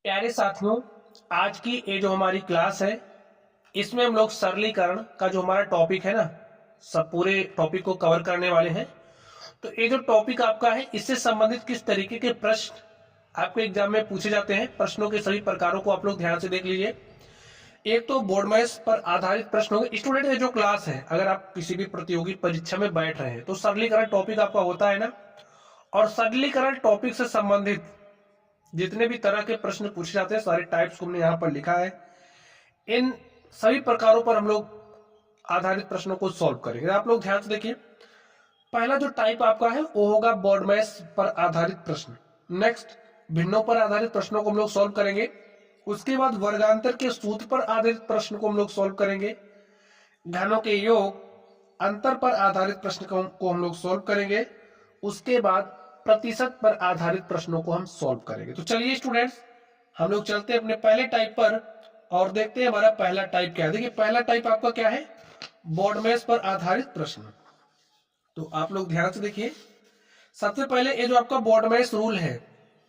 प्यारे साथियों, आज की ये जो हमारी क्लास है इसमें हम लोग सरलीकरण का जो हमारा टॉपिक है ना, सब पूरे टॉपिक को कवर करने वाले हैं। तो ये जो टॉपिक आपका है इससे संबंधित किस तरीके के प्रश्न आपके एग्जाम में पूछे जाते हैं, प्रश्नों के सभी प्रकारों को आप लोग ध्यान से देख लीजिए। एक तो बोर्ड मैथ्स पर आधारित प्रश्न होंगे। स्टूडेंट ये जो क्लास है, अगर आप किसी भी प्रतियोगी परीक्षा में बैठ रहे हैं तो सरलीकरण टॉपिक आपका होता है ना, और सरलीकरण टॉपिक से संबंधित जितने भी तरह के प्रश्न पूछे जाते हैं, सारे टाइप्स को हमने यहाँ पर लिखा है। इन सभी प्रकारों पर हम लोग आधारित प्रश्नों को सॉल्व करेंगे। आप लोग ध्यान से देखिए, पहला जो टाइप आपका है वो होगा बोर्ड मैथ्स पर आधारित प्रश्न। नेक्स्ट, भिन्नों पर आधारित प्रश्नों को हम लोग सॉल्व करेंगे। उसके बाद वर्गांतर के सूत्र पर आधारित प्रश्न को हम लोग सॉल्व करेंगे। घनों के योग अंतर पर आधारित प्रश्न को हम लोग सॉल्व करेंगे। उसके बाद प्रतिशत पर आधारित प्रश्नों को हम सॉल्व करेंगे। तो चलिए स्टूडेंट्स, हम लोग चलते हैं अपने पहले टाइप पर और देखते हैं हमारा पहला टाइप क्या है। देखिए, पहला टाइप आपका क्या है, बोर्ड मैथ्स पर आधारित प्रश्न। तो आप लोग ध्यान से देखिए, सबसे पहले ये जो आपका बोर्ड मैथ्स रूल है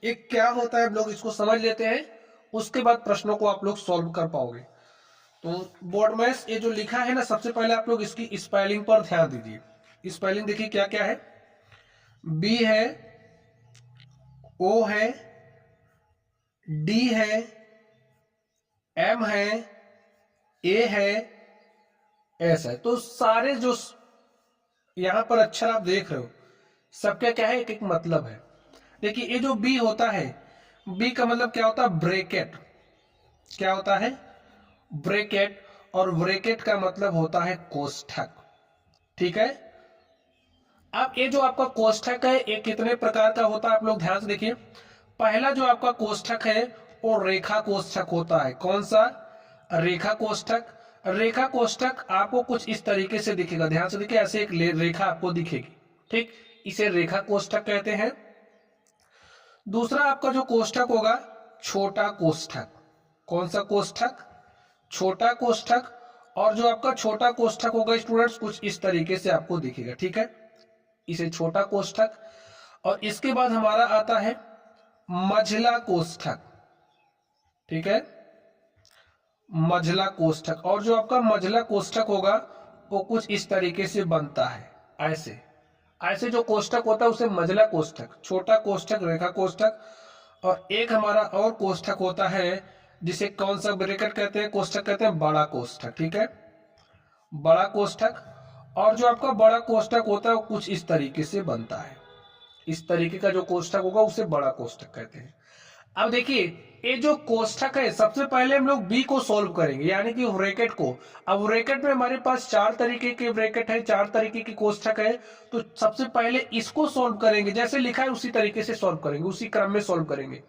ये क्या होता है, हम लोग इसको समझ लेते हैं। उसके बाद प्रश्नों को आप लोग सॉल्व कर पाओगे। तो बोर्ड मैथ्स ये जो लिखा है ना, सबसे पहले आप लोग इसकी स्पेलिंग पर ध्यान दीजिए। स्पेलिंग देखिए क्या क्या है, बी है, ओ है, डी है, एम है, ए है, एस है। तो सारे जो यहां पर अक्षर आप देख रहे हो सबका क्या है, एक एक मतलब है। देखिए, ये जो बी होता है, बी का मतलब क्या होता है, ब्रैकेट। क्या होता है, ब्रैकेट। और ब्रैकेट का मतलब होता है कोष्ठक। ठीक है। अब ये जो आपका कोष्ठक है ये कितने प्रकार का होता है, आप लोग ध्यान से देखिए। पहला जो आपका कोष्ठक है वो रेखा कोष्ठक होता है। कौन सा, रेखा कोष्ठक। रेखा कोष्ठक आपको कुछ इस तरीके से दिखेगा, ध्यान से देखिए, ऐसे एक रेखा आपको दिखेगी। ठीक, इसे रेखा कोष्ठक कहते हैं। दूसरा आपका जो कोष्ठक होगा, छोटा कोष्ठक। कौन सा कोष्ठक, छोटा कोष्ठक। और जो आपका छोटा कोष्ठक होगा स्टूडेंट्स कुछ इस तरीके से आपको दिखेगा। ठीक है, इसे छोटा कोष्ठक। और इसके बाद हमारा आता है मझला कोष्ठक। ठीक है, मझला कोष्ठक। और जो आपका मझला कोष्ठक होगा वो कुछ इस तरीके से बनता है, ऐसे ऐसे जो कोष्ठक होता है उसे मझला कोष्ठक, छोटा कोष्ठक, रेखा कोष्ठक। और एक हमारा और कोष्ठक होता है जिसे कौन सा ब्रैकेट कहते हैं, कोष्ठक कहते हैं, बड़ा कोष्ठक। ठीक है, बड़ा कोष्ठक। और जो आपका बड़ा कोष्ठक होता है वो कुछ इस तरीके से बनता है। इस तरीके का जो कोष्ठक होगा उसे बड़ा कोष्ठक कहते हैं। अब देखिए, ये जो कोष्ठक है सबसे पहले हम लोग बी को सॉल्व करेंगे, यानी कि ब्रैकेट को। अब ब्रैकेट में हमारे पास चार तरीके के ब्रैकेट है, चार तरीके की कोष्ठक है। तो सबसे पहले इसको सॉल्व करेंगे, जैसे लिखा है उसी तरीके से सॉल्व करेंगे, उसी क्रम में सॉल्व करेंगे।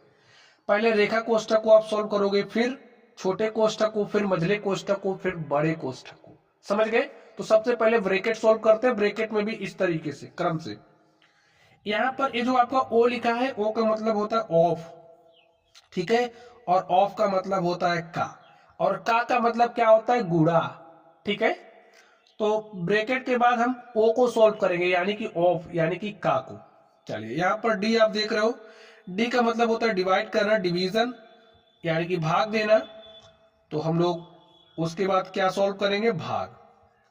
पहले रेखा कोष्ठक को आप सॉल्व करोगे, फिर छोटे कोष्ठक को, फिर मझले कोष्ठक को, फिर बड़े कोष्ठक को। समझ गए। तो सबसे पहले ब्रैकेट सॉल्व करते हैं, ब्रैकेट में भी इस तरीके से क्रम से। यहां पर ये जो आपका ओ लिखा है, ओ का मतलब होता है ऑफ। ठीक है, और ऑफ का मतलब होता है का। और का मतलब क्या होता है, गुणा। ठीक है, तो ब्रैकेट के बाद हम ओ को सॉल्व करेंगे, यानी कि ऑफ, यानी कि का को। चलिए, यहां पर डी आप देख रहे हो, डी का मतलब होता है डिवाइड करना, डिवीजन, यानी कि भाग देना। तो हम लोग उसके बाद क्या सॉल्व करेंगे, भाग।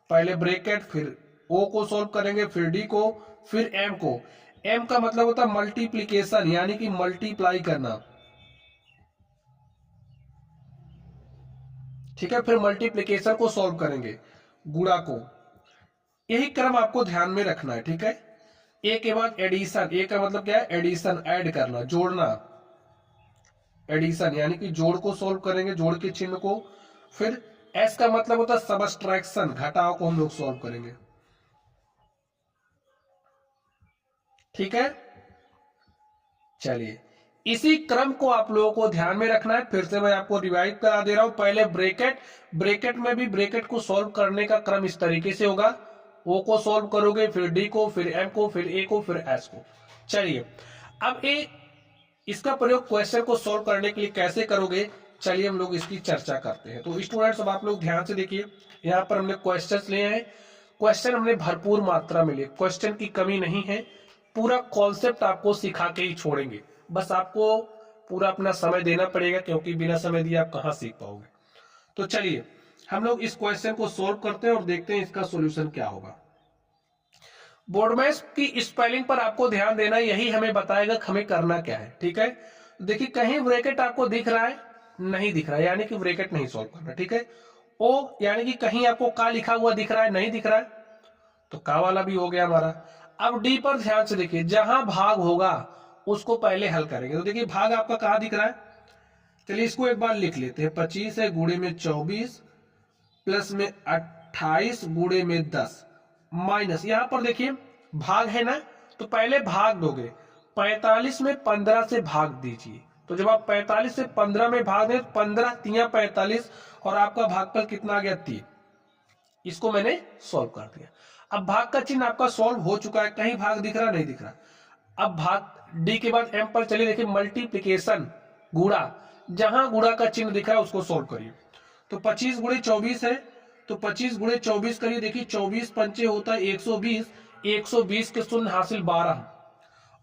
पहले ब्रैकेट, फिर ओ को सॉल्व करेंगे, फिर डी को, फिर एम को। एम का मतलब होता है मल्टीप्लीकेशन, यानी कि मल्टीप्लाई करना। ठीक है, फिर मल्टीप्लीकेशन को सॉल्व करेंगे, गुणा को। यही क्रम आपको ध्यान में रखना है। ठीक है, ए के बाद एडिशन, ए का मतलब क्या है, एडिशन, ऐड करना, जोड़ना। एडिशन यानी कि जोड़ को सॉल्व करेंगे, जोड़ के चिन्ह को। फिर एस का मतलब होता है सबट्रैक्शन, घटाव को हम लोग सॉल्व करेंगे। ठीक है, चलिए, इसी क्रम को आप लोगों को ध्यान में रखना है। फिर से मैं आपको रिवाइज करा दे रहा हूं। पहले ब्रैकेट, ब्रैकेट में भी ब्रैकेट को सॉल्व करने का क्रम इस तरीके से होगा, ओ को सॉल्व करोगे, फिर डी को, फिर एम को, फिर ए को, फिर एस को। चलिए, अब इसका प्रयोग क्वेश्चन को सॉल्व करने के लिए कैसे करोगे, चलिए हम लोग इसकी चर्चा करते हैं। तो स्टूडेंट्स, अब आप लोग ध्यान से देखिए, यहाँ पर हमने क्वेश्चंस लिए हैं। क्वेश्चन हमने भरपूर मात्रा में लिए, क्वेश्चन की कमी नहीं है। पूरा कॉन्सेप्ट आपको सिखा के ही छोड़ेंगे। बस आपको पूरा अपना समय देना पड़ेगा, क्योंकि बिना समय दिए आप कहाँ सीख पाओगे। तो चलिए हम लोग इस क्वेश्चन को सोल्व करते हैं और देखते हैं इसका सॉल्यूशन क्या होगा। बोर्डमैस की स्पेलिंग पर आपको ध्यान देना, यही हमें बताएगा हमें करना क्या है। ठीक है, देखिए कहीं ब्रैकेट आपको दिख रहा है, नहीं दिख रहा है, यानी कि ब्रैकेट नहीं सॉल्व करना। ठीक है, ओ यानी कि कहीं आपको का लिखा हुआ दिख रहा है, नहीं दिख रहा है, तो का वाला भी हो गया हमारा। अब डी पर ध्यान से देखिए, जहां भाग होगा उसको पहले हल करेंगे। तो देखिए भाग आपका कहां दिख रहा है, चलिए इसको एक बार लिख लेते हैं। 25 है गुणे में 24 प्लस में 28 गुणे में 10 माइनस, यहां पर देखिए भाग है ना, तो पहले भाग दोगे। 45 में 15 से भाग दीजिए, तो जब आप 45 से 15 में भाग दें, 15 तिया 45 और आपका भागफल कितना आ गया 3। इसको मैंने सॉल्व कर दिया। अब भाग का चिन्ह आपका सॉल्व हो चुका है, कहीं भाग दिख रहा नहीं दिख रहा। अब भाग डी के बाद एम पर चलिए, देखिए मल्टीप्लीकेशन गुणा, जहां गुणा का चिन्ह दिख रहा है उसको सॉल्व करिए। तो 25 गुणे 24 है, तो 25 गुणे 24 करिए, देखिए 24 पंचे होता है 120, 120 के शून्य हासिल 12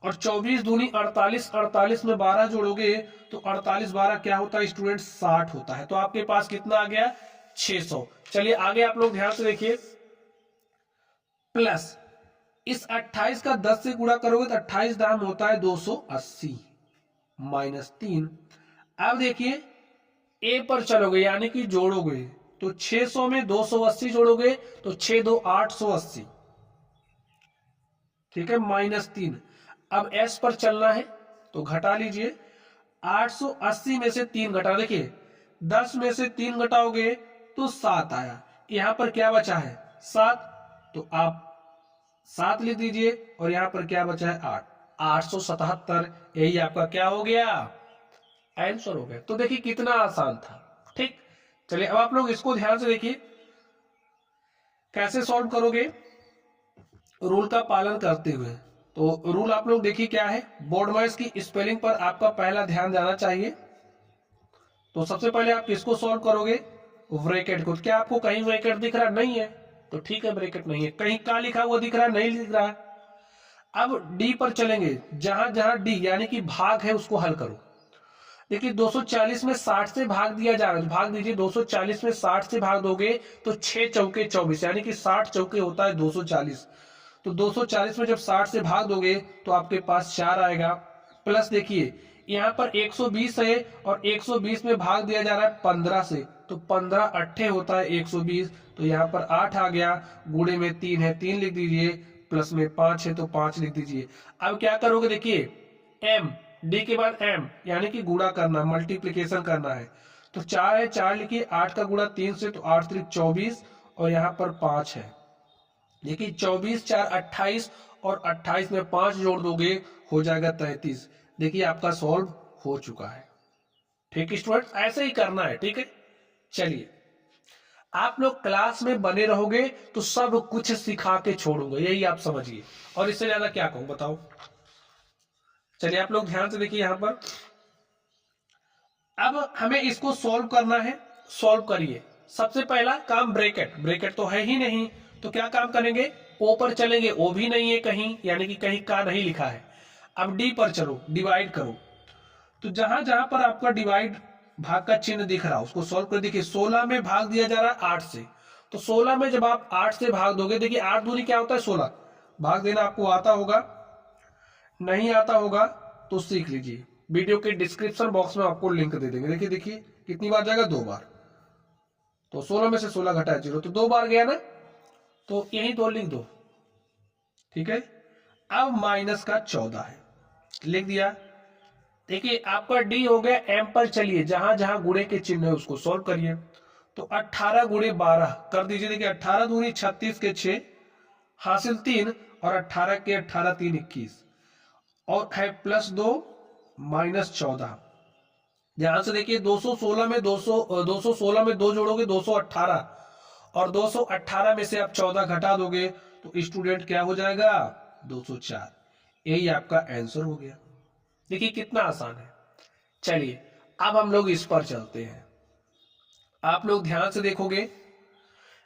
और 24 दूनी 48, 48 में 12 जोड़ोगे तो 48 12 क्या होता है स्टूडेंट 60 होता है। तो आपके पास कितना आ गया 600। चलिए आगे आप लोग ध्यान से देखिए, प्लस इस 28 का 10 से गुणा करोगे तो 28 दाम होता है 280 माइनस 3। अब देखिए ए पर चलोगे यानी कि जोड़ोगे, तो 600 में 280 जोड़ोगे तो 6 2 880, ठीक है, माइनस 3। अब एस पर चलना है तो घटा लीजिए, 880 में से 3 घटा, देखिए 10 में से 3 घटाओगे तो 7 आया। यहां पर क्या बचा है 7, तो आप 7 लिख दीजिए और यहां पर क्या बचा है 8, 877। यही आपका क्या हो गया आंसर हो गया। तो देखिए कितना आसान था। ठीक, चलिए अब आप लोग इसको ध्यान से देखिए कैसे सॉल्व करोगे रूल का पालन करते हुए। तो रूल आप लोग देखिए क्या है, बोर्डमैस की स्पेलिंग पर आपका पहला ध्यान जाना चाहिए। तो सबसे पहले आप किसको सॉल्व करोगे, ब्रैकेट को। क्या आपको कहीं ब्रैकेट दिख रहा नहीं है, तो ठीक है ब्रैकेट नहीं है। कहीं का लिखा हुआ दिख रहा नहीं दिख रहा। अब डी पर चलेंगे, जहां जहां डी यानी कि भाग है उसको हल करो। देखिए 240 में 60 से भाग दिया जा रहा है, भाग दीजिए। 240 में 60 से भाग दोगे तो 6 चौके 24 यानी कि 60 चौके होता है 240। तो 240 में जब 60 से भाग दोगे तो आपके पास 4 आएगा। प्लस देखिए यहाँ पर 120 है और 120 में भाग दिया जा रहा है 15 से, तो 15 अट्ठे होता है 120, तो यहाँ पर 8 आ गया। गुणे में 3 है, 3 लिख दीजिए, प्लस में 5 है तो 5 लिख दीजिए। अब क्या करोगे, देखिए एम, डी के बाद एम यानी कि गुणा करना, मल्टीप्लीकेशन करना है। तो 4 है, 4 लिखिए, 8 का गुणा 3 से, तो 8 3 24 और यहाँ पर 5 है। देखिए 24 4 28 और 28 में 5 जोड़ दोगे हो जाएगा 33। देखिए आपका सॉल्व हो चुका है। ठीक स्टूडेंट, ऐसे ही करना है। ठीक है, चलिए आप लोग क्लास में बने रहोगे तो सब कुछ सिखा के छोड़ूंगा, यही आप समझिए। और इससे ज्यादा क्या कहूं बताओ। चलिए आप लोग ध्यान से देखिए यहां पर, अब हमें इसको सॉल्व करना है। सॉल्व करिए। सबसे पहला काम ब्रैकेट, ब्रैकेट तो है ही नहीं, तो क्या काम करेंगे, ओ पर चलेंगे, ओ भी नहीं है कहीं, यानी कि कहीं का नहीं लिखा है। अब डी पर चलो, डिवाइड करो। तो जहां जहां पर आपका डिवाइड भाग का चिन्ह दिख रहा है उसको सॉल्व कर। देखिए 16 में भाग दिया जा रहा है 8 से, तो 16 में जब आप 8 से भाग दोगे, देखिए 8 दूनी क्या होता है 16, भाग देना आपको आता होगा, नहीं आता होगा तो सीख लीजिए। वीडियो के डिस्क्रिप्शन बॉक्स में आपको लिंक दे देंगे। देखिए देखिए कितनी बार जाएगा, 2 बार। तो 16 में से 16 घटाए 0, तो 2 बार गया ना, तो यही 2 लिख दो। ठीक है, अब माइनस का 14 है, लिख दिया। देखिए आपका डी हो गया। एम पर चलिए, जहां जहां गुणे के चिन्ह है उसको सॉल्व करिए। तो 18 गुणे 12 कर दीजिए। देखिए 18 दूनी 36 के 6 हासिल 3 और 18 के 18 3 21 और है प्लस 2 माइनस 14। ध्यान से देखिए 216 में 216 में 2 जोड़ोगे 218 और 218 में से आप 14 घटा दोगे तो स्टूडेंट क्या हो जाएगा 204। यही आपका आंसर हो गया। देखिए कितना आसान है। चलिए अब हम लोग इस पर चलते हैं। आप लोग ध्यान से देखोगे,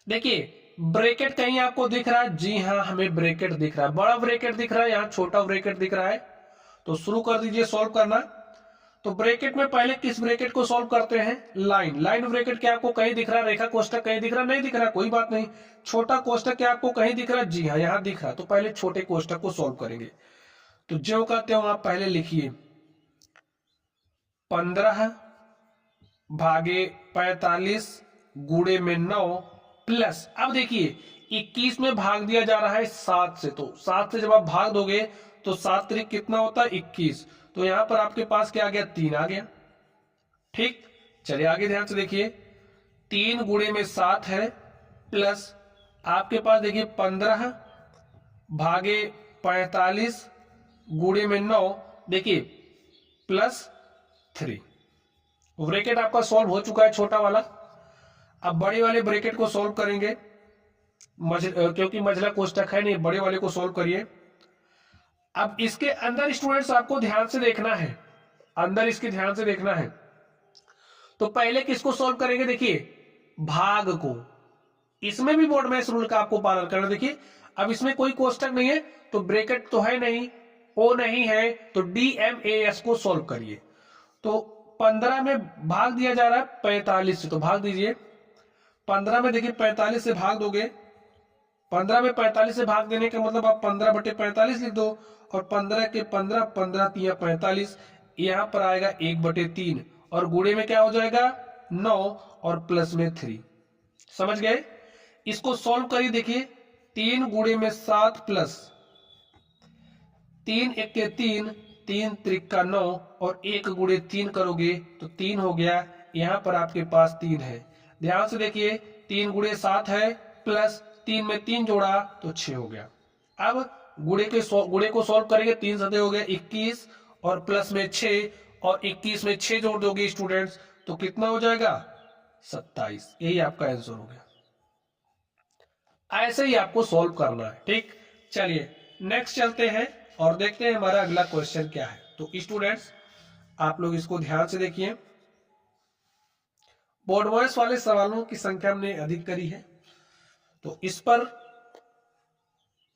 देखिए ब्रैकेट कहीं आपको दिख रहा है, जी हाँ हमें ब्रैकेट दिख रहा है, बड़ा ब्रैकेट दिख रहा है, यहाँ छोटा ब्रैकेट दिख रहा है। तो शुरू कर दीजिए सॉल्व करना। तो ब्रैकेट में पहले किस ब्रैकेट को सॉल्व करते हैं? लाइन। लाइन ब्रैकेट क्या आपको कहीं दिख रहा? रेखा कोष्टक कहीं दिख रहा? नहीं दिख रहा, कोई बात नहीं। छोटा कोष्टक क्या आपको कहीं दिख रहा? जी हाँ, यहां दिख रहा। तो पहले छोटे कोष्टक को सॉल्व करेंगे। तो जो कहते हो आप पहले लिखिए 15 भागे 45 गुणे में 9 प्लस, अब देखिए 21 में भाग दिया जा रहा है 7 से, तो 7 से जब आप भाग दोगे तो 7 त्रिक कितना होता है? 21। तो यहां पर आपके पास क्या आ गया? 3 आ गया। ठीक, चलिए आगे ध्यान से देखिए। 3 गुणे में 7 है प्लस आपके पास देखिए 15 भागे 45 गुणे में 9, देखिए प्लस 3। ब्रैकेट आपका सॉल्व हो चुका है छोटा वाला। अब बड़े वाले ब्रैकेट को सॉल्व करेंगे, क्योंकि मझला कोष्टक है नहीं, बड़े वाले को सॉल्व करिए। अब इसके अंदर स्टूडेंट्स आपको ध्यान से देखना है, अंदर इसके ध्यान से देखना है। तो पहले किसको सॉल्व करेंगे? देखिए भाग को। इसमें भी मोड मैच रूल का आपको पालन करना। देखिए अब इसमें कोई कोष्टक नहीं है तो ब्रैकेट तो है नहीं, ओ नहीं है, तो DMAS को सॉल्व करिए। तो 15 में भाग दिया जा रहा है 45 से, तो भाग दीजिए। 15 में देखिए 45 से भाग दोगे, 15 में 45 से भाग देने का मतलब आप 15/45 लिख दो, और 15 के 15, 15 तिया 45, यहां पर आएगा 1/3, और गुणे में क्या हो जाएगा? 9, और प्लस में 3। समझ गए? इसको सॉल्व करिए। देखिए 3 गुणे में 7 प्लस 3 1 के 3, 3 त्रिक का 9, और 1 गुणे 3 करोगे तो 3 हो गया। यहां पर आपके पास 3 है। ध्यान से देखिए 3 गुणे 7 है प्लस 3 में 3 जोड़ा तो 6 हो गया। अब गुणे को सॉल्व करेंगे। 3 सतह हो गया 21, और प्लस में 6, और 21 में 6 जोड़ दोगे स्टूडेंट्स तो कितना हो जाएगा? 27। यही आपका आंसर हो गया। ऐसे ही आपको सॉल्व करना है। ठीक, चलिए नेक्स्ट चलते हैं और देखते हैं हमारा अगला क्वेश्चन क्या है। तो स्टूडेंट्स आप लोग इसको ध्यान से देखिए। बोर्ड वॉइस वाले सवालों की संख्या हमने अधिक करी है, तो इस पर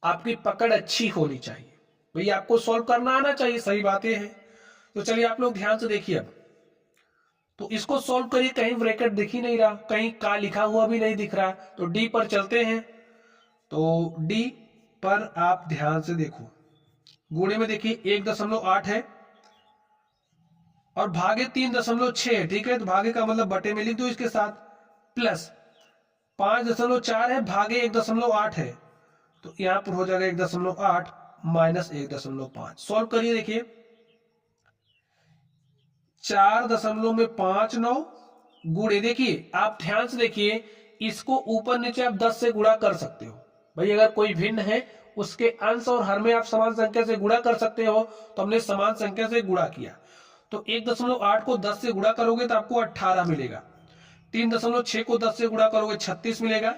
आपकी पकड़ अच्छी होनी चाहिए। भैया आपको सॉल्व करना आना चाहिए, सही बात यह है। तो चलिए आप लोग ध्यान से देखिए। अब तो इसको सॉल्व करिए। कहीं ब्रैकेट दिख ही नहीं रहा, कहीं का लिखा हुआ भी नहीं दिख रहा, तो डी पर चलते हैं। तो डी पर आप ध्यान से देखो। गुणे में देखिए 1.8 है और भागे 3.6 है। ठीक है, तो भागे का मतलब बटे में लिख दो इसके साथ, प्लस 5.4 है भागे 1.8 है, तो यहां पर हो जाएगा 1.8 माइनस 1.5। सॉल्व करिए। देखिए 4.59 गुणे, देखिए आप ध्यान से देखिए, इसको ऊपर नीचे आप 10 से गुणा कर सकते हो। भाई अगर कोई भिन्न है उसके अंश और हर में आप समान संख्या से गुणा कर सकते हो, तो हमने समान संख्या से गुणा किया। तो 1.8 को 10 से गुणा करोगे तो आपको 18 मिलेगा। 3.6 को 10 से गुणा करोगे 36 मिलेगा।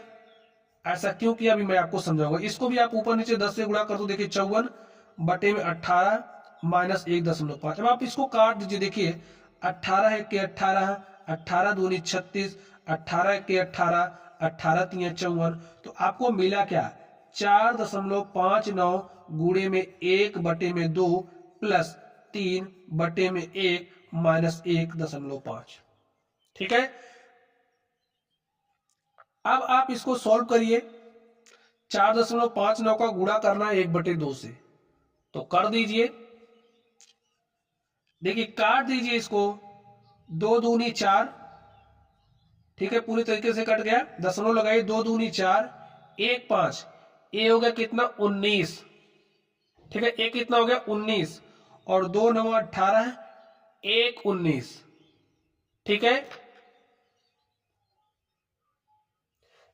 ऐसा क्यों किया अभी मैं आपको समझाऊंगा। इसको भी आप ऊपर नीचे 10 से गुणा कर दो, देखिए 54 बटे में 18 माइनस 1.5। अब आप इसको काट दीजिए। देखिए 18 के 18, 18 दूनी 36, 18 के 18, 18 तिया 54, तो आपको मिला क्या? 4.59 गुणे में 1 बटे में 2 प्लस 3 बटे में 1 माइनस 1.5। ठीक है, अब आप इसको सॉल्व करिए। 4.59 का गुणा करना है 1/2 से, तो कर दीजिए। देखिए काट दीजिए इसको, 2 दूनी 4, ठीक है पूरी तरीके से कट गया। दशमलव लगाइए, 2 दूनी 4, 1 5, ये हो गया कितना? 19। ठीक है, एक कितना हो गया? 19, और 2 9 18, 1 19। ठीक है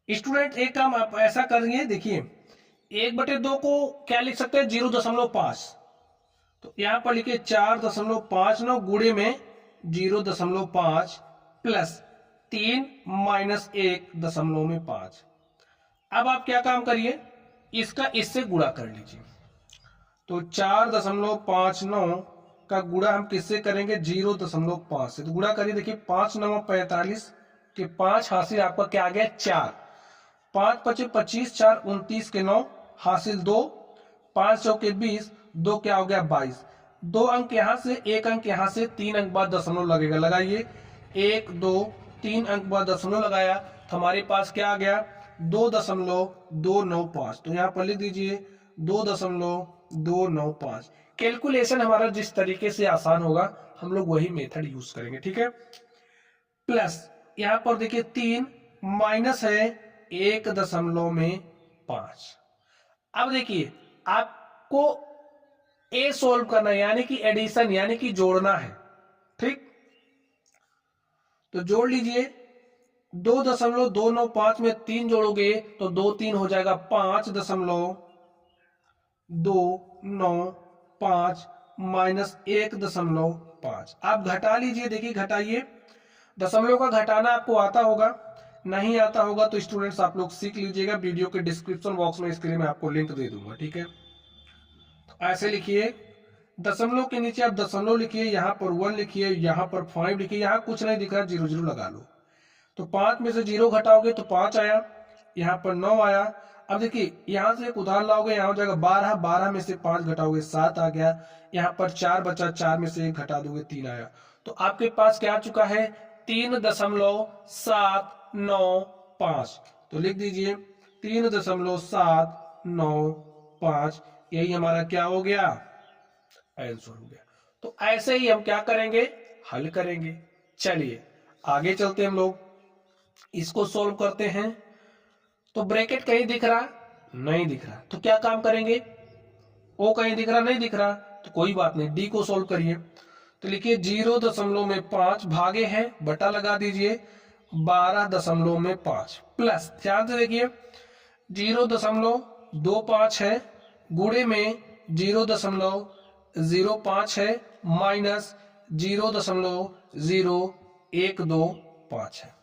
स्टूडेंट, एक काम आप ऐसा करेंगे। देखिए 1/2 को क्या लिख सकते हैं? 0.5। तो यहां पर लिखिए 4.59 गुणे में 0.5 प्लस 3 माइनस 1.5। अब आप क्या काम करिए, इसका इससे गुणा कर लीजिए। तो 4.59 का गुणा हम किससे करेंगे? 0.5 से। तो गुणा करिए। देखिए 5 9 45 के 5 हासिल आपका क्या आ गया? 4। 5 5 25, 4 29 के 9 हासिल 2, 5 चौके 20, 2 क्या हो गया? 22। 2 अंक यहां से, 1 अंक यहां से, 3 अंक बाद दशमलव लगेगा। लगाइए 1 2 3 अंक बाद दशमलव लगाया तो हमारे पास क्या आ गया 2.295। तो यहाँ पर लिख दीजिए 2.295। कैलकुलेशन हमारा जिस तरीके से आसान होगा हम लोग वही मेथड यूज करेंगे, ठीक है। प्लस यहां पर देखिए 3 माइनस है 1.5। अब देखिए आपको ए सोल्व करना है, यानी कि एडिशन यानी कि जोड़ना है, ठीक। तो जोड़ लीजिए 2.295 में 3 जोड़ोगे तो 2 3 हो जाएगा 5.295 माइनस 1.5। आप घटा लीजिए, देखिए घटाइए। दशमलव का घटाना आपको आता होगा, नहीं आता होगा तो स्टूडेंट्स आप लोग सीख लीजिएगा। वीडियो के डिस्क्रिप्शन बॉक्स में इसके लिए मैं आपको लिंक दे दूंगा, ठीक है। तो ऐसे लिखिए, दशमलव के नीचे आप दशमलव लिखिए, यहाँ पर 1 लिखिए, यहाँ पर 5 लिखिए, यहाँ कुछ नहीं दिख रहा 0 0 लगा लो। तो 5 में से 0 घटाओगे तो 5 आया, यहाँ पर 9 आया। अब देखिए यहाँ से एक उदाहरण लाओगे, यहाँ हो जाएगा 12, 12 में से 5 घटाओगे 7 आ गया। यहाँ पर 4 बचा, 4 में से 1 घटा दोगे 3 आया। तो आपके पास क्या आ चुका है 3.795। तो लिख दीजिए 3.795, यही हमारा क्या हो गया आंसर हो गया। तो ऐसे ही हम क्या करेंगे हल करेंगे। चलिए आगे चलते हम लोग इसको सोल्व करते हैं। तो ब्रैकेट कहीं दिख रहा नहीं दिख रहा, तो क्या काम करेंगे, ओ कहीं दिख रहा नहीं दिख रहा, तो कोई बात नहीं, डी को सोल्व करिए। तो लिखिए 0.5 भागे हैं, बटा लगा दीजिए 12.5 प्लस, ध्यान से देखिए 0.25 है, गुणे में 0.05 है, माइनस 0.0125 है।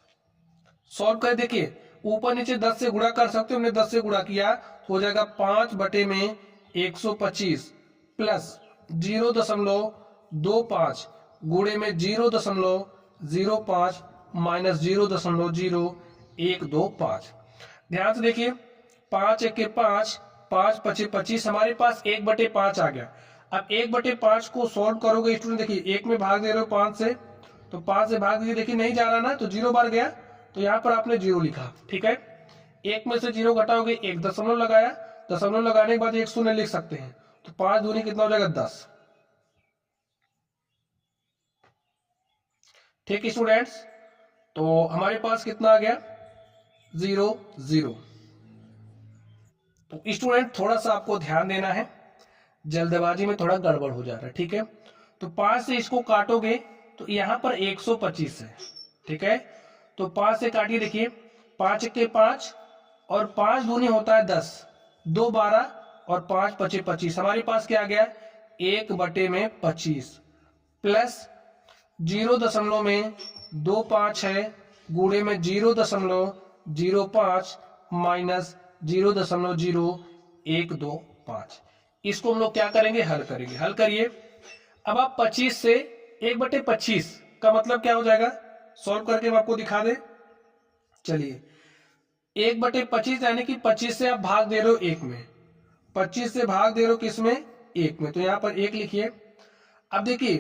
सॉल्व कर देखिए, ऊपर नीचे 10 से गुणा कर सकते हो, हमने 10 से गुणा किया तो हो जाएगा 5 बटे में 125 प्लस 0.25 गुणे में 0.05 माइनस 0.0125। ध्यान से देखिए 5 1 के 5, 5 5 25, हमारे पास 1/5 आ गया। अब 1/5 को सॉल्व करोगे स्टूडेंट, देखिए 1 में भाग दे रहे हो 5 से, तो 5 से भाग दीजिए, देखिए नहीं जा रहा ना, तो 0 बार गया, तो यहाँ पर आपने 0 लिखा, ठीक है। 1 में से 0 घटाओगे, 1 दशमलव लगाया, दशमलव लगाने के बाद 1 शून्य लिख सकते हैं, तो 5 दूनी कितना हो जाएगा 10, ठीक है स्टूडेंट्स। तो हमारे पास कितना आ गया 0 0। तो स्टूडेंट थोड़ा सा आपको ध्यान देना है, जल्दबाजी में थोड़ा गड़बड़ हो जा रहा है, ठीक है। तो 5 से इसको काटोगे तो यहाँ पर 125 है, ठीक है। तो 5 से काटिए, देखिए 5 1 के 5 और 5 दूनी होता है 10, 2 12 और 5 5 25, हमारे पास क्या आ गया 1/25 प्लस 0.25 है, गुणे में 0.05 माइनस 0.0125। इसको हम लोग क्या करेंगे हल करेंगे। हल करिए। अब आप 25 से 1/25 का मतलब क्या हो जाएगा, सॉल्व करके हम आपको दिखा दे। चलिए 1/25 यानी कि 25 से आप भाग दे रहे हो 1 में, 25 से भाग दे रहे हो किस में 1 में, तो यहां पर 1 लिखिए। अब देखिए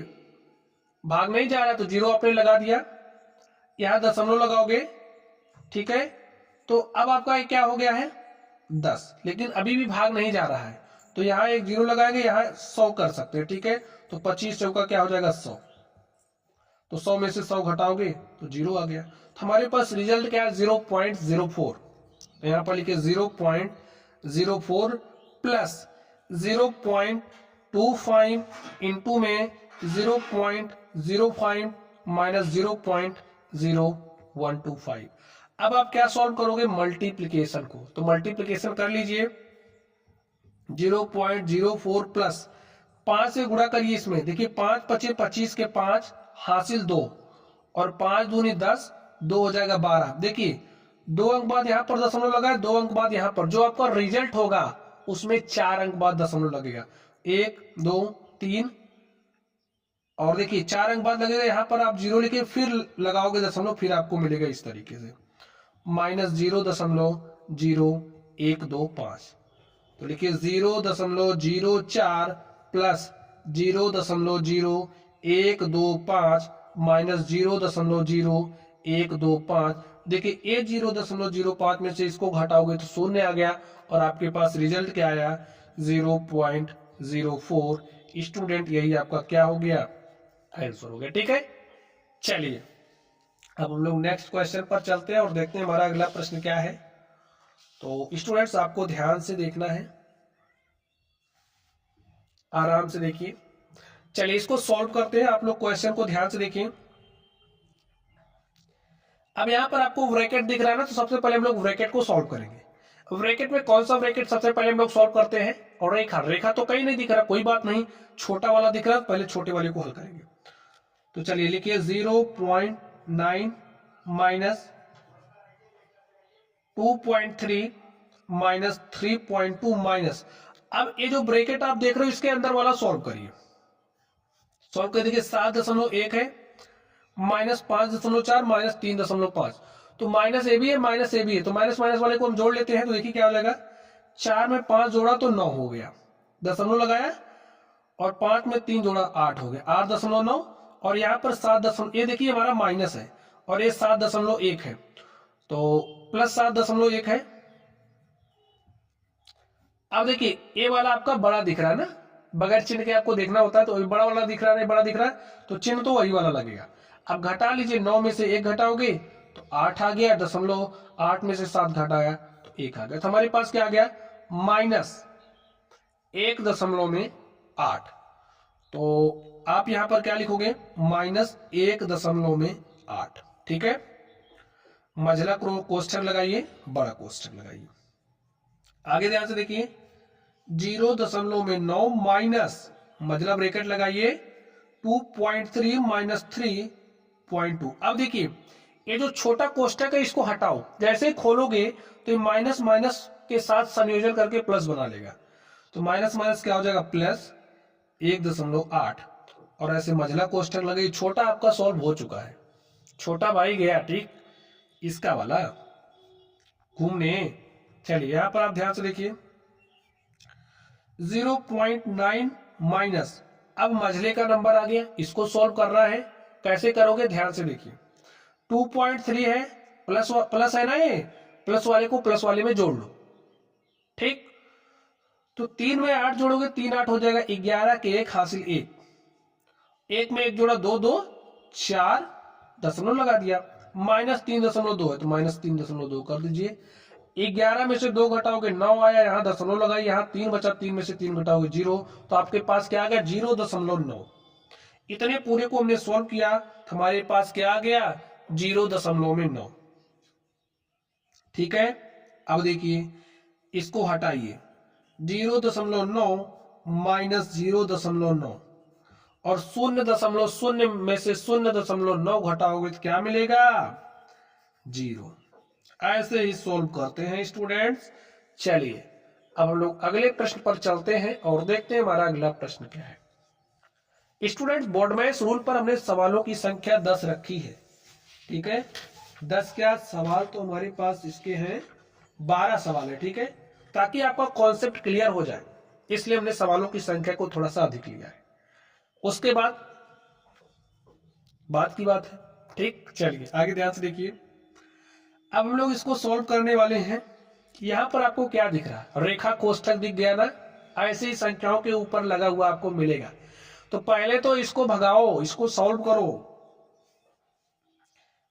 भाग नहीं जा रहा तो 0 आपने लगा दिया, यहां दशमलव लगाओगे, ठीक है। तो अब आपका क्या हो गया है 10, लेकिन अभी भी भाग नहीं जा रहा है, तो यहाँ एक 0 लगाएंगे, यहाँ 100 कर सकते हैं, ठीक है। तो 25 चौका क्या हो जाएगा 100, तो 100 में से 100 घटाओगे तो 0 आ गया। तो हमारे पास रिजल्ट क्या है 0.04। तो यहाँ पर लिखे 0.04 प्लस 0.25 इंटू में 0.05 माइनस 0.0125। अब आप क्या सॉल्व करोगे मल्टीप्लिकेशन को, तो मल्टीप्लिकेशन कर लीजिए 0.04 प्लस 5 से गुणा करिए इसमें, देखिए 5 5 25 के 5 हासिल 2 और 5 दूनी 10, 2 हो जाएगा 12। देखिए 2 अंक बाद यहाँ पर दशमलव लगा है, 2 अंक बाद यहाँ पर जो आपका रिजल्ट होगा उसमें 4 अंक बाद दशमलव लगेगा, 1 2 3 और देखिए 4 अंक बाद लगेगा, यहाँ पर आप 0 लिखे फिर लगाओगे दशमलव, फिर आपको मिलेगा इस तरीके से माइनस 0.0125। तो लिखिए 0.04 प्लस 0.0125 माइनस 0.0125। देखिए ये 0.05 में से इसको घटाओगे तो शून्य आ गया और आपके पास रिजल्ट क्या आया 0.04। स्टूडेंट यही आपका क्या हो गया आंसर हो गया। ठीक है, चलिए अब हम लोग नेक्स्ट क्वेश्चन पर चलते हैं और देखते हैं हमारा अगला प्रश्न क्या है। तो स्टूडेंट्स आपको ध्यान से देखना है, आराम से देखिए। चलिए इसको सॉल्व करते हैं, आप लोग क्वेश्चन को ध्यान से देखिए। अब यहां पर आपको ब्रैकेट दिख रहा है ना, तो सबसे पहले हम लोग ब्रैकेट को सॉल्व करेंगे। ब्रैकेट में कौन सा ब्रैकेट सबसे पहले हम लोग सॉल्व करते हैं, और रेखा, रेखा तो कहीं नहीं दिख रहा, कोई बात नहीं, छोटा वाला दिख रहा है, पहले छोटे वाले को हल करेंगे। तो चलिए लिखिए 0.9 माइनस 2.3 माइनस 3.2 माइनस, अब ये जो ब्रैकेट आप देख रहे हो इसके अंदर वाला सॉल्व करिए। सॉल्व कर देखिए 7.1 है माइनस 5.4 माइनस 3.5, तो माइनस ए भी है माइनस ए भी है, तो माइनस माइनस वाले को हम जोड़ लेते हैं। तो देखिए क्या हो जाएगा, 4 में 5 जोड़ा तो 9 हो गया, दशमलव लगाया, और 5 में 3 जोड़ा 8 हो गया, 8.9। और यहाँ पर 7 ये देखिए हमारा माइनस है और ये 7.1 है, तो प्लस 7.1 है। अब देखिए ये वाला आपका बड़ा दिख रहा है ना, बगैर चिन्ह के आपको देखना होता है, तो बड़ा वाला दिख रहा है, बड़ा दिख रहा है, तो चिन्ह तो वही वाला लगेगा। अब घटा लीजिए, 9 में से 1 घटाओगे तो 8 आ गया, 0.8 में से 7 घटाया तो 1 आ गया, तो हमारे पास क्या आ गया माइनस 1.8। तो आप यहां पर क्या लिखोगे माइनस 1.8। ठीक है, मझला कोष्ठक लगाइए, बड़ा कोष्ठक लगाइए। आगे ध्यान से देखिए 0.9 माइनस मझला ब्रैकेट लगाइए 2.3 माइनस 3.2। अब देखिए ये जो छोटा कोष्ठक है इसको हटाओ, जैसे ही खोलोगे तो ये माइनस माइनस के साथ संयोजन करके प्लस बना लेगा, तो माइनस माइनस क्या हो जाएगा प्लस 1.8। और ऐसे मझला कोष्ठक लगे, छोटा आपका सॉल्व हो चुका है, छोटा भाई गया ठीक इसका वाला घूमने। चलिए यहां पर आप ध्यान से देखिए 0.9 माइनस, अब मझले का नंबर आ गया, इसको सॉल्व करना है, कैसे करोगे ध्यान से देखिए। 2.3 है, प्लस प्लस है ना, ये प्लस वाले को प्लस वाले में जोड़ लो, ठीक। तो 3 में 8 जोड़ोगे 3 8 हो जाएगा, 11 के 1 हासिल 1, 1 में 1 जोड़ा 2 2 4 दशमलव लगा दिया, माइनस 3.2 है तो माइनस 3.2 कर दीजिए। 11 में से 2 घटाओगे 9 आया, यहाँ दशमलव लगाई, यहाँ 3 बचा, 3 में से 3 घटाओगे 0, तो आपके पास क्या आ गया 0.9। इतने पूरे को हमने सॉल्व किया तो हमारे पास क्या आ गया 0.9। ठीक है, अब देखिए इसको हटाइए, 0.9 माइनस 0.9 और 0.0 में से 0.9 घटाओगे तो क्या मिलेगा 0। ऐसे ही सॉल्व करते हैं स्टूडेंट्स। चलिए अब हम लोग अगले प्रश्न पर चलते हैं और देखते हैं हमारा अगला प्रश्न क्या है। स्टूडेंट्स बोर्डमैस रूल पर हमने सवालों की संख्या 10 रखी है, ठीक है, 10 क्या सवाल तो हमारे पास इसके हैं 12 सवाल है, ठीक है, ताकि आपका कॉन्सेप्ट क्लियर हो जाए, इसलिए हमने सवालों की संख्या को थोड़ा सा अधिक लिया है। उसके बाद बात की बात है, ठीक। चलिए आगे ध्यान से देखिए, अब हम लोग इसको सॉल्व करने वाले हैं। यहां पर आपको क्या दिख रहा है, रेखा कोष्ठक दिख गया ना, ऐसे ही संख्याओं के ऊपर लगा हुआ आपको मिलेगा। तो पहले तो इसको भगाओ, इसको सॉल्व करो।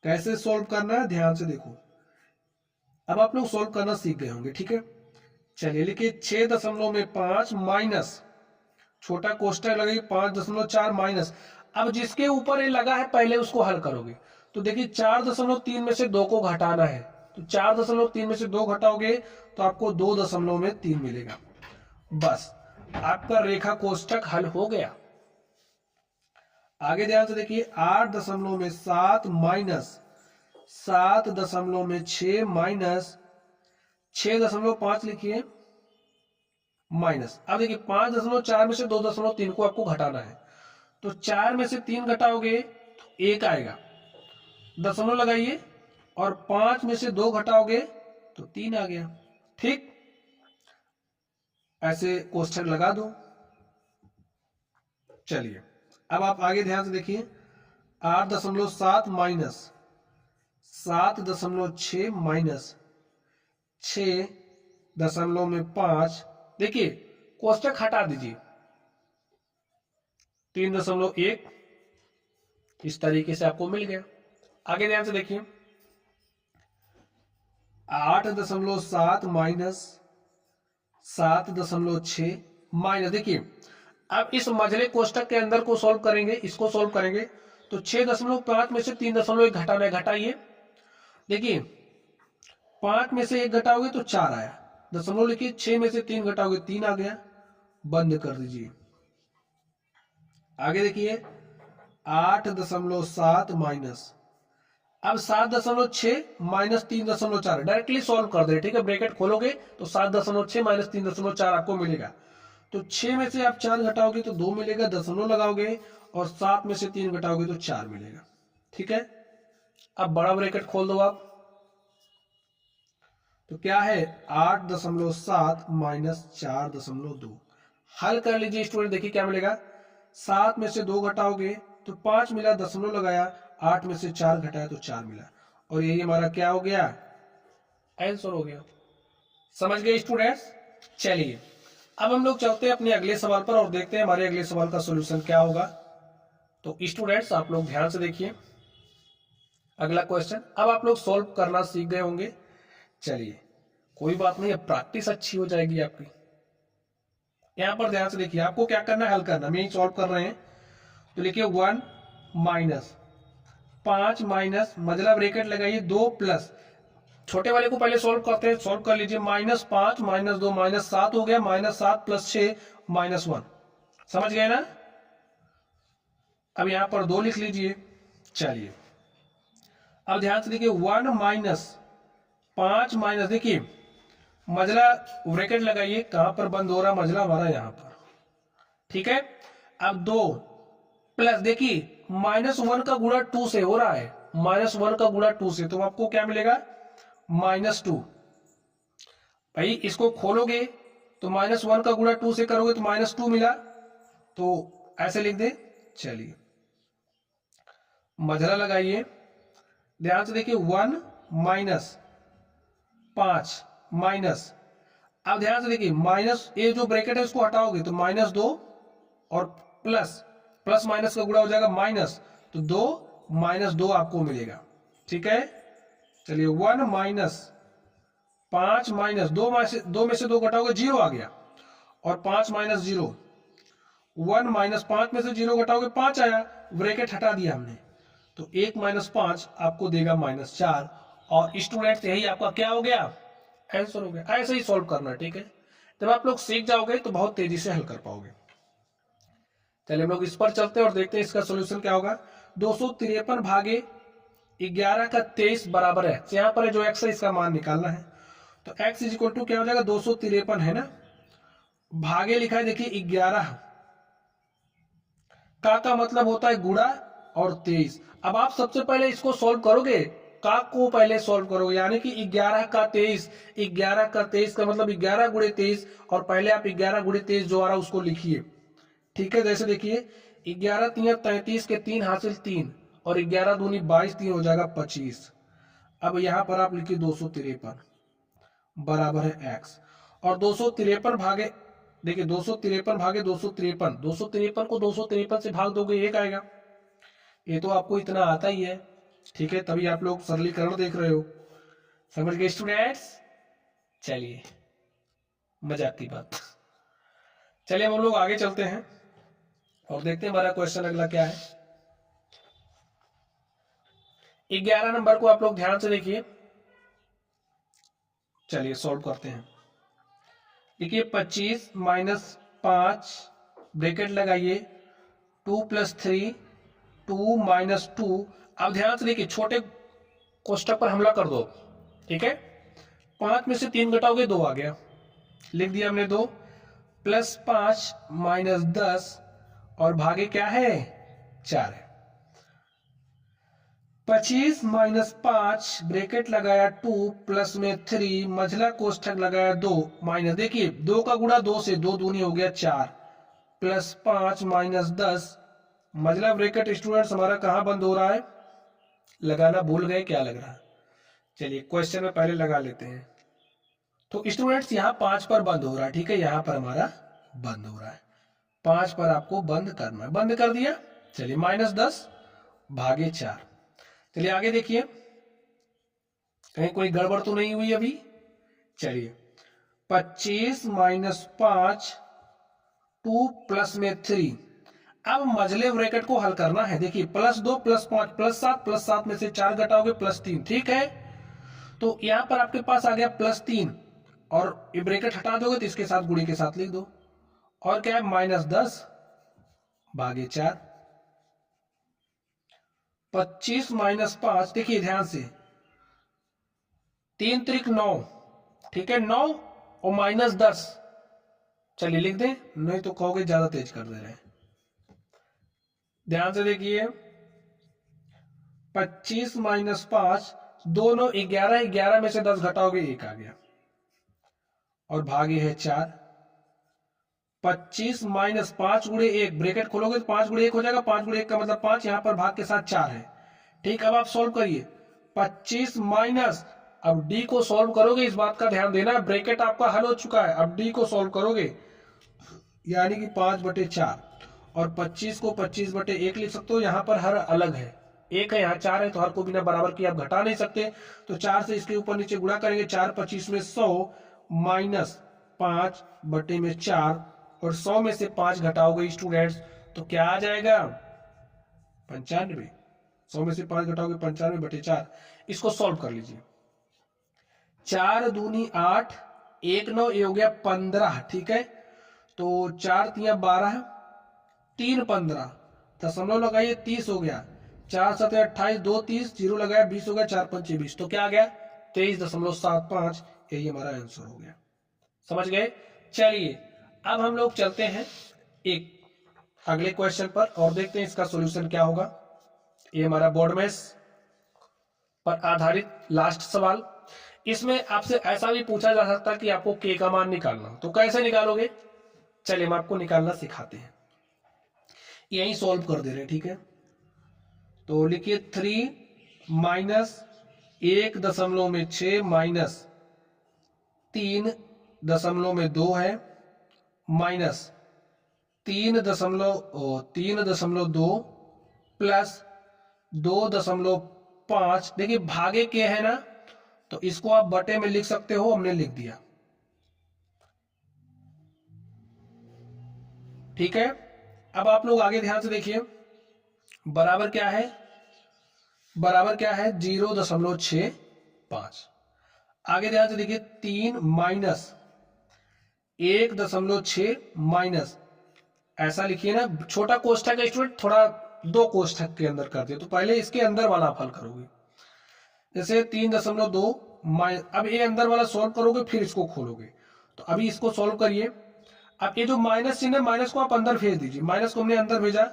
कैसे सॉल्व करना है ध्यान से देखो, अब आप लोग सॉल्व करना सीख गए होंगे, ठीक है। चलिए लिखिए 6.5 माइनस छोटा कोष्ठक लगे 5.4 माइनस, अब जिसके ऊपर ये लगा है पहले उसको हल करोगे। तो देखिए 4.3 में से 2 को घटाना है, तो 4.3 में से 2 घटाओगे तो आपको 2.3 मिलेगा, बस आपका रेखा कोष्ठक हल हो गया। आगे ध्यान से देखिए 8 में 7 माइनस 7.6 माइनस 6.5 लिखिए माइनस, अब देखिए 5.4 में से 2.3 को आपको घटाना है, तो 4 में से 3 घटाओगे तो 1 आएगा, दशमलव लगाइए, और 5 में से 2 घटाओगे तो 3 आ गया, ठीक। ऐसे कोष्ठक लगा दो। चलिए अब आप आगे ध्यान से देखिए, 8.7 माइनस 7.6 माइनस 6.5, देखिए कोष्टक हटा दीजिए, 3.1, इस तरीके से आपको मिल गया। आगे ध्यान से देखिए, 8.7 माइनस 7.6 माइनस, देखिए अब इस मझले कोष्टक के अंदर को सॉल्व करेंगे, इसको सॉल्व करेंगे तो 6.5 में से 3.1 घटाना है, घटाइए। देखिए 5 में से 1 घटाओगे तो 4 आया, दशमलव लिखिए, 6 में से 3 घटाओगे 3 आ गया, बंद कर दीजिए। आगे देखिए 8.7 माइनस, अब 7.6 माइनस 3.4 डायरेक्टली सॉल्व कर दे, ठीक है, ब्रैकेट खोलोगे तो 7.6 माइनस 3.4 आपको मिलेगा। तो 6 में से आप 4 घटाओगे तो 2 मिलेगा, दशमलव लगाओगे और 7 में से 3 घटाओगे तो 4 मिलेगा, ठीक है। अब बड़ा ब्रैकेट खोल दो आप, तो क्या है 8.7 माइनस 4.2, हल कर लीजिए स्टूडेंट, देखिए क्या मिलेगा, 7 में से 2 घटाओगे तो 5 मिला, दशमलव लगाया, 8 में से 4 घटाया तो 4 मिला, और यही हमारा क्या हो गया, आंसर हो गया। समझ गए स्टूडेंट्स। चलिए अब हम लोग चलते हैं अपने अगले सवाल पर और देखते हैं हमारे अगले सवाल का सॉल्यूशन क्या होगा। तो स्टूडेंट्स आप लोग ध्यान से देखिए अगला क्वेश्चन, अब आप लोग सॉल्व करना सीख गए होंगे। चलिए कोई बात नहीं, अब प्रैक्टिस अच्छी हो जाएगी आपकी। यहां पर ध्यान से देखिए, आपको क्या करना है, हल करना, हम यही सॉल्व कर रहे हैं। तो लिखिए 1 माइनस 5 माइनस, मझला ब्रैकेट लगाइए, 2 प्लस, छोटे वाले को पहले सॉल्व करते हैं, सॉल्व कर लीजिए, -5 माइनस 2 -7 हो गया, -7 प्लस 6 -1, समझ गए ना। अब यहां पर 2 लिख लीजिए। चलिए अब ध्यान से देखिए 1 माइनस 5 माइनस, देखिए मझला ब्रैकेट लगाइए, कहां पर बंद हो रहा मझला हमारा, यहां पर, ठीक है। अब 2 प्लस, देखिए -1 का गुणा 2 से हो रहा है, -1 का गुणा 2 से, तो आपको क्या मिलेगा, -2। भाई इसको खोलोगे तो -1 का गुणा 2 से करोगे तो -2 मिला, तो ऐसे लिख दे। चलिए मझला लगाइए, ध्यान से देखिए 1 माइनस 5 माइनस, अब ध्यान से देखिए माइनस, ये जो ब्रैकेट है उसको हटाओगे तो -2 और प्लस, प्लस माइनस का गुणा हो जाएगा माइनस, तो 2 -2 आपको मिलेगा, ठीक है। चलिए 1 माइनस 5 माइनस 2 में से 2 घटाओगे 0 आ गया, और 5 माइनस 0, 1 माइनस 5 में से 0 घटाओगे 5 आया, ब्रैकेट हटा दिया हमने, तो 1 माइनस 5 आपको देगा -4, और स्टूडेंट्स यही आपका क्या हो गया, आंसर हो गया। ऐसे ही सॉल्व करना, ठीक है, जब आप लोग सीख जाओगे तो बहुत तेजी से हल कर पाओगे। चलिए हम लोग इस पर चलते हैं और देखते हैं इसका सॉल्यूशन क्या होगा। 253 भागे 11 का 23 बराबर है, यहां पर जो x है इसका मान निकालना है, तो x इज इक्वल टू क्या हो जाएगा, 253 है ना, भागे लिखा है देखिए 11 का मतलब होता है गुणा और 23। अब आप सबसे पहले इसको सॉल्व करोगे, का को पहले सॉल्व करोगे, यानी कि 11 का 23, 11 का 23 का मतलब 11 गुणे 23, और पहले आप 11 गुणे 23 जो आ रहा उसको लिखिए, ठीक है। जैसे देखिए 11 3 33 के 3 हासिल 3, और 11 दूनी 22, 3 हो जाएगा 25। अब यहां पर आप लिखिए 253 बराबर है x, और 253 भागे, देखिए 253 भागे 253, 253 को 253 से भाग दोगे 1 आएगा, ये तो आपको इतना आता ही है, ठीक है, तभी आप लोग सरलीकरण देख रहे हो। समझ गए स्टूडेंट्स। चलिए मजाक की बात, चलिए हम लोग आगे चलते हैं और देखते हैं हमारा क्वेश्चन अगला क्या है। 11 नंबर को आप लोग ध्यान से देखिए, चलिए सॉल्व करते हैं। देखिए 25 माइनस 5 ब्रैकेट लगाइए, 2 प्लस 3, 2 माइनस 2, अब ध्यान से देखिए छोटे कोष्टक पर हमला कर दो, ठीक है। 5 में से 3 घटाओगे 2 आ गया, लिख दिया हमने 2, प्लस 5 माइनस 10, और भागे क्या है 4 है। 25 माइनस 5 ब्रैकेट लगाया 2 प्लस में 3, मझला कोष्ठक लगाया 2 माइनस, देखिए 2 का गुणा 2 से, 2 दूनी हो गया 4, +5 -10, मतलब ब्रैकेट स्टूडेंट्स हमारा कहाँ बंद हो रहा है, लगाना भूल गए क्या लग रहा है। चलिए क्वेश्चन में पहले लगा लेते हैं। तो स्टूडेंट्स यहाँ 5 पर बंद हो रहा है, ठीक है, यहाँ पर हमारा बंद हो रहा है, 5 पर आपको बंद करना है, बंद कर दिया। चलिए -10 भागे 4। चलिए आगे देखिए, कहीं कोई गड़बड़ तो नहीं हुई अभी। चलिए 25 - 5 2 प्लस में 3। अब मझले ब्रैकेट को हल करना है। देखिए +2 +5 +7, +7 में से 4 घटाओगे +3, ठीक है। तो यहां पर आपके पास आ गया +3 और ये ब्रैकेट हटा दोगे तो इसके साथ गुणे के साथ लिख दो। और क्या है, -10 भागे 4। 25 - 5, देखिए ध्यान से, 3 त्रिक 9, ठीक है, 9 और -10। चलिए लिख दें, नहीं तो कहोगे ज्यादा तेज कर दे रहे हैं। ध्यान से देखिए, 25 - 5, दोनों 11, 11 में से 10 घटाओगे 1 आ गया, और भागे है 4। 25 - 5 गुणे 1, ब्रैकेट खोलोगे तो 5 गुणे 1 हो जाएगा, 5 गुणे 1 का मतलब 5, यहां पर भाग के साथ 4 है, ठीक। अब आप सॉल्व करिए, 25 माइनस, अब डी को सॉल्व करोगे, इस बात का ध्यान देना, ब्रैकेट आपका हल हो चुका है, अब डी को सॉल्व करोगे यानी कि 5/4, और 25 को 25/1 लिख सकते हो। यहाँ पर हर अलग है, एक है, यहाँ 4 है, तो हर को बिना बराबर किए आप घटा नहीं सकते, तो 4 से इसके ऊपर नीचे गुणा करेंगे, 4 25 में 100 माइनस 5/4, और 100 में से 5 घटाओगे स्टूडेंट्स तो क्या आ जाएगा, 95। 100 में से 5 घटाओगे 95/4। इसको सॉल्व कर लीजिए, 4 दूनी 8, 1 9, ये हो गया 15, ठीक है। तो 4 तियां 12, 3 15, दशमलव लगाइए 30 हो गया, 4 7 28, 2 30, 0 लगाया 20 हो गया, 4 5 20, तो क्या आ गया 23.75। यही हमारा आंसर हो गया, समझ गए। चलिए अब हम लोग चलते हैं एक अगले क्वेश्चन पर और देखते हैं इसका सॉल्यूशन क्या होगा। ये हमारा बोर्ड मैथ्स पर आधारित लास्ट सवाल। इसमें आपसे ऐसा भी पूछा जा सकता है कि आपको के का मान निकालना, तो कैसे निकालोगे, चलिए हम आपको निकालना सिखाते हैं, यही सॉल्व कर दे रहे हैं, ठीक है। तो लिखिए 3 माइनस 1.6 माइनस 3.2 है, माइनस 3.2 प्लस 2.5। देखिए भागे के है ना, तो इसको आप बटे में लिख सकते हो, हमने लिख दिया, ठीक है। अब आप लोग आगे ध्यान से देखिए, बराबर क्या है, बराबर क्या है 0.65। आगे ध्यान से देखिए, 3 माइनस 1.6 माइनस, ऐसा लिखिए ना, छोटा कोष्ठक है स्टूडेंट, थोड़ा 2 कोष्ठक के अंदर कर दिया, तो पहले इसके अंदर वाला आप हल करोगे, जैसे 3.2 अब ये अंदर वाला सॉल्व करोगे फिर इसको खोलोगे, तो अभी इसको सॉल्व करिए। अब ये जो माइनस चिन्ह है, माइनस को आप अंदर भेज दीजिए, माइनस को हमने अंदर भेजा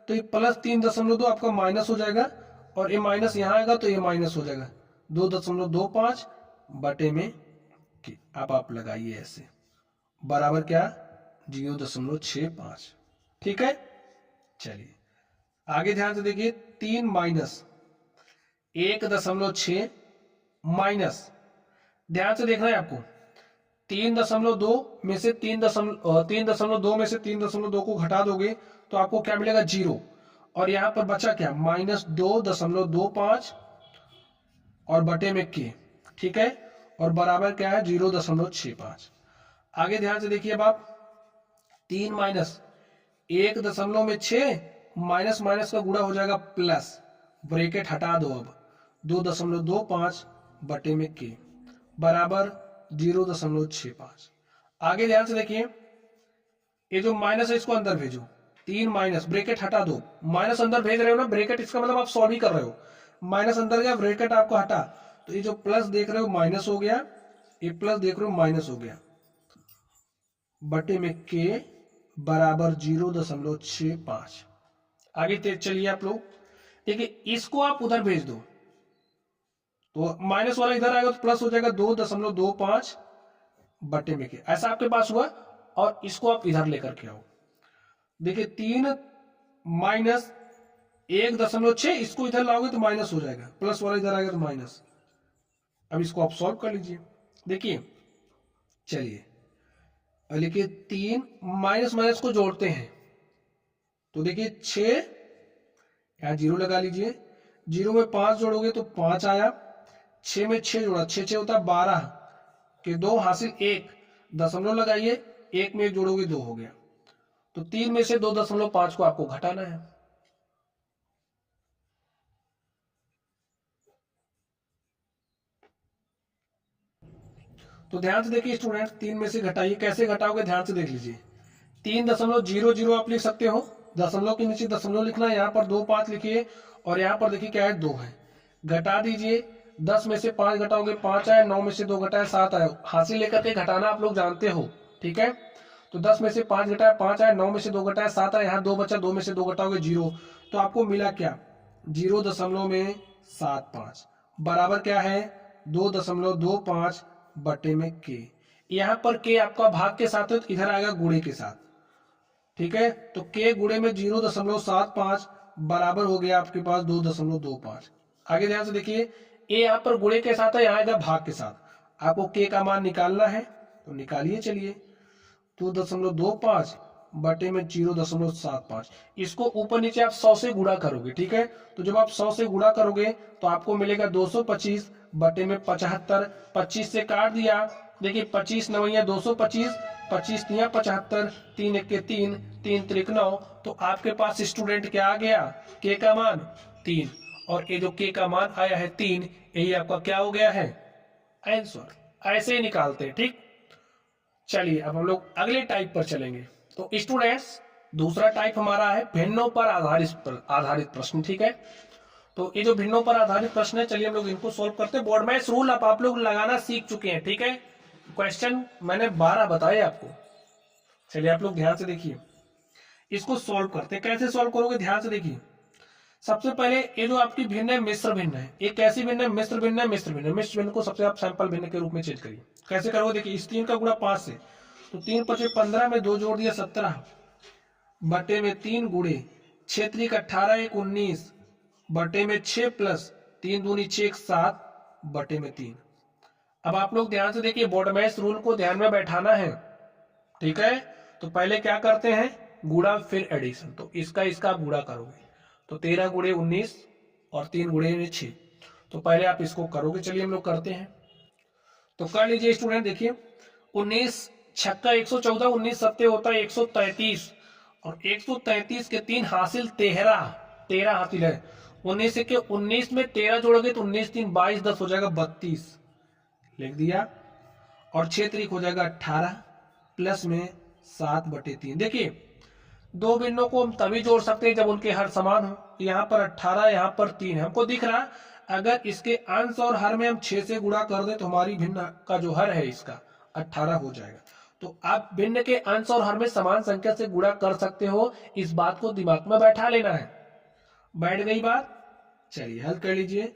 तो ये प्लस 3.2 आपका माइनस हो जाएगा, और ये माइनस यहाँ आएगा तो ये माइनस हो जाएगा, 2.25 बटे में के। अब आप लगाइए ऐसे, बराबर क्या 0.65, ठीक है। चलिए आगे ध्यान से देखिए, 3 माइनस 1.6 माइनस, ध्यान से देखना है आपको, 3.2 में से 3.2 में से 3.2 को घटा दोगे तो आपको क्या मिलेगा 0, और यहां पर बचा क्या -2.25 और बटे में के, ठीक है, और बराबर क्या है 0.65। आगे ध्यान से देखिए, अब आप 3 माइनस 1.6 माइनस माइनस का गुणा हो जाएगा प्लस, ब्रैकेट हटा दो, अब 2.25 बटे में के बराबर 0.65। आगे ध्यान से देखिए, ये जो माइनस है इसको अंदर भेजो, 3 माइनस, ब्रैकेट हटा दो, माइनस अंदर भेज रहे हो ना, ब्रैकेट इसका मतलब आप सॉल्व ही कर रहे हो, माइनस अंदर गया, ब्रैकेट आपको हटा, तो ये जो प्लस देख रहे हो माइनस हो गया, ये प्लस देख रहे हो माइनस हो गया, बटे में के बराबर 0.65। आगे चलिए आप लोग देखिए, इसको आप उधर भेज दो, तो माइनस वाला इधर आएगा तो प्लस हो जाएगा 2.25 बटे में के, ऐसा आपके पास हुआ, और इसको आप इधर लेकर के आओ, देखिए 3 माइनस 1.6, इसको इधर लाओगे तो माइनस हो जाएगा, प्लस वाला इधर आएगा तो माइनस। अब इसको आप सॉल्व कर लीजिए। देखिए चलिए, अब लिखिए 3 माइनस माइनस को जोड़ते हैं तो देखिए 6, यहाँ 0 लगा लीजिए, 0 में 5 जोड़ोगे तो 5 आया, 6 में 6 जोड़ा, 6 6 होता है 12 के 2 हासिल 1, दशमलव लगाइए, 1 में 1 जोड़ोगे 2 हो गया। तो 3 में से 2.5 को आपको घटाना है। तो ध्यान से देखिए स्टूडेंट, 3 में से घटाइए, कैसे घटाओगे ध्यान से देख लीजिए। 3.00 आप लिख सकते हो, दशमलव के नीचे दशमलव लिखना है, यहाँ पर 2 5 लिखिए और यहाँ पर देखिए क्या है 2 है, घटा दीजिए। 10 में से 5 घटाओगे 5 आया, 9 में से 2 घटाया 7 आया, हासिल लेकर के घटाना आप लोग जानते हो, ठीक है। तो 10 में से 5 घटाया 5 आया, 9 में से 2 घटाया 7 आया, यहाँ 2 बचा, 2 में से 2 घटाओगे 0, तो आपको मिला क्या 0.75 बराबर क्या है 2.25 बटे में के। यहाँ पर के आपका भाग के साथ है तो इधर आएगा गुणे के साथ, ठीक है। तो के गुणे में 0.75 बराबर हो गया आपके पास 2.25। आगे ध्यान से देखिए, ए यहाँ पर गुणे के साथ है, यहाँ आएगा भाग के साथ। आपको के का मान निकालना है तो निकालिए, चलिए 2.25 बटे में 0.75, इसको ऊपर नीचे आप 100 से गुणा करोगे, ठीक है। तो जब आप 100 से गुणा करोगे तो आपको मिलेगा 225 बटे में 75, 25 से काट दिया, देखिए 25 नवैया 225, 25 तिया 75, 3 एक के 3, 3 त्रिक 9, तो आपके पास स्टूडेंट क्या आ गया के का मान 3, और ये जो के का मान आया है 3, यही आपका क्या हो गया है आंसर। ऐसे ही निकालते हैं, ठीक। चलिए अब हम लोग अगले टाइप पर चलेंगे। तो स्टूडेंट्स दूसरा टाइप हमारा है भिन्नों पर आधारित प्रश्न, ठीक है। तो ये जो भिन्नों पर आधारित प्रश्न है, चलिए हम लोग इनको सॉल्व करते हैं। बोर्ड मैच रूल अब आप लोग लगाना सीख चुके हैं, ठीक है। क्वेश्चन मैंने 12 बताए आपको, चलिए आप लोग ध्यान से देखिए, इसको सॉल्व करते हैं। कैसे सॉल्व करोगे ध्यान से देखिए। सबसे पहले ये जो आपकी भिन्न है मिश्र भिन्न है, ये कैसी भिन्न है मिश्र भिन्न है, मिश्र भिन्न है। मिश्र भिन्न को सबसे आप सैंपल भिन्न के रूप में चेंज करिए। कैसे करोगे देखिए, इस 3 का गुणा 5 से, तो 3 5 15 में 2 जोड़ दिया 17 बटे में 3 गुणे 6 3 18 1 19 बटे में 6 प्लस 3 दूनी 6 7 बटे में 3। अब आप लोग ध्यान से देखिए, बोर्ड मैच रूल को ध्यान में बैठाना है, ठीक है। तो पहले क्या करते हैं गुणा फिर एडिशन, तो इसका इसका गुणा करोगे तो 13 गुणे 19 और 3 गुणे 6, तो पहले आप इसको करोगे। चलिए हम लोग करते हैं, तो कर लीजिए स्टूडेंट। देखिए 19 छक्का 114, 19 सत्ते होता है 133, और 133 के 3 हासिल 13 हासिल है। 19 से के 19 में 13 जोड़ोगे तो 19 3 22 10 हो जाएगा 32, लिख दिया। और 6 तरीक हो जाएगा 18 प्लस में 7 बटे 3। देखिए दो भिन्नों को हम तभी जोड़ सकते हैं जब उनके हर समान हो। यहाँ पर 18 यहाँ पर 3 है, हमको दिख रहा अगर इसके अंश और हर में हम 6 से गुणा कर दें तो हमारी भिन्न का जो हर है इसका 18 हो जाएगा। तो आप भिन्न के अंश और हर में समान संख्या से गुणा कर सकते हो, इस बात को दिमाग में बैठा लेना है। बैठ गई बात, चलिए हल कर लीजिए।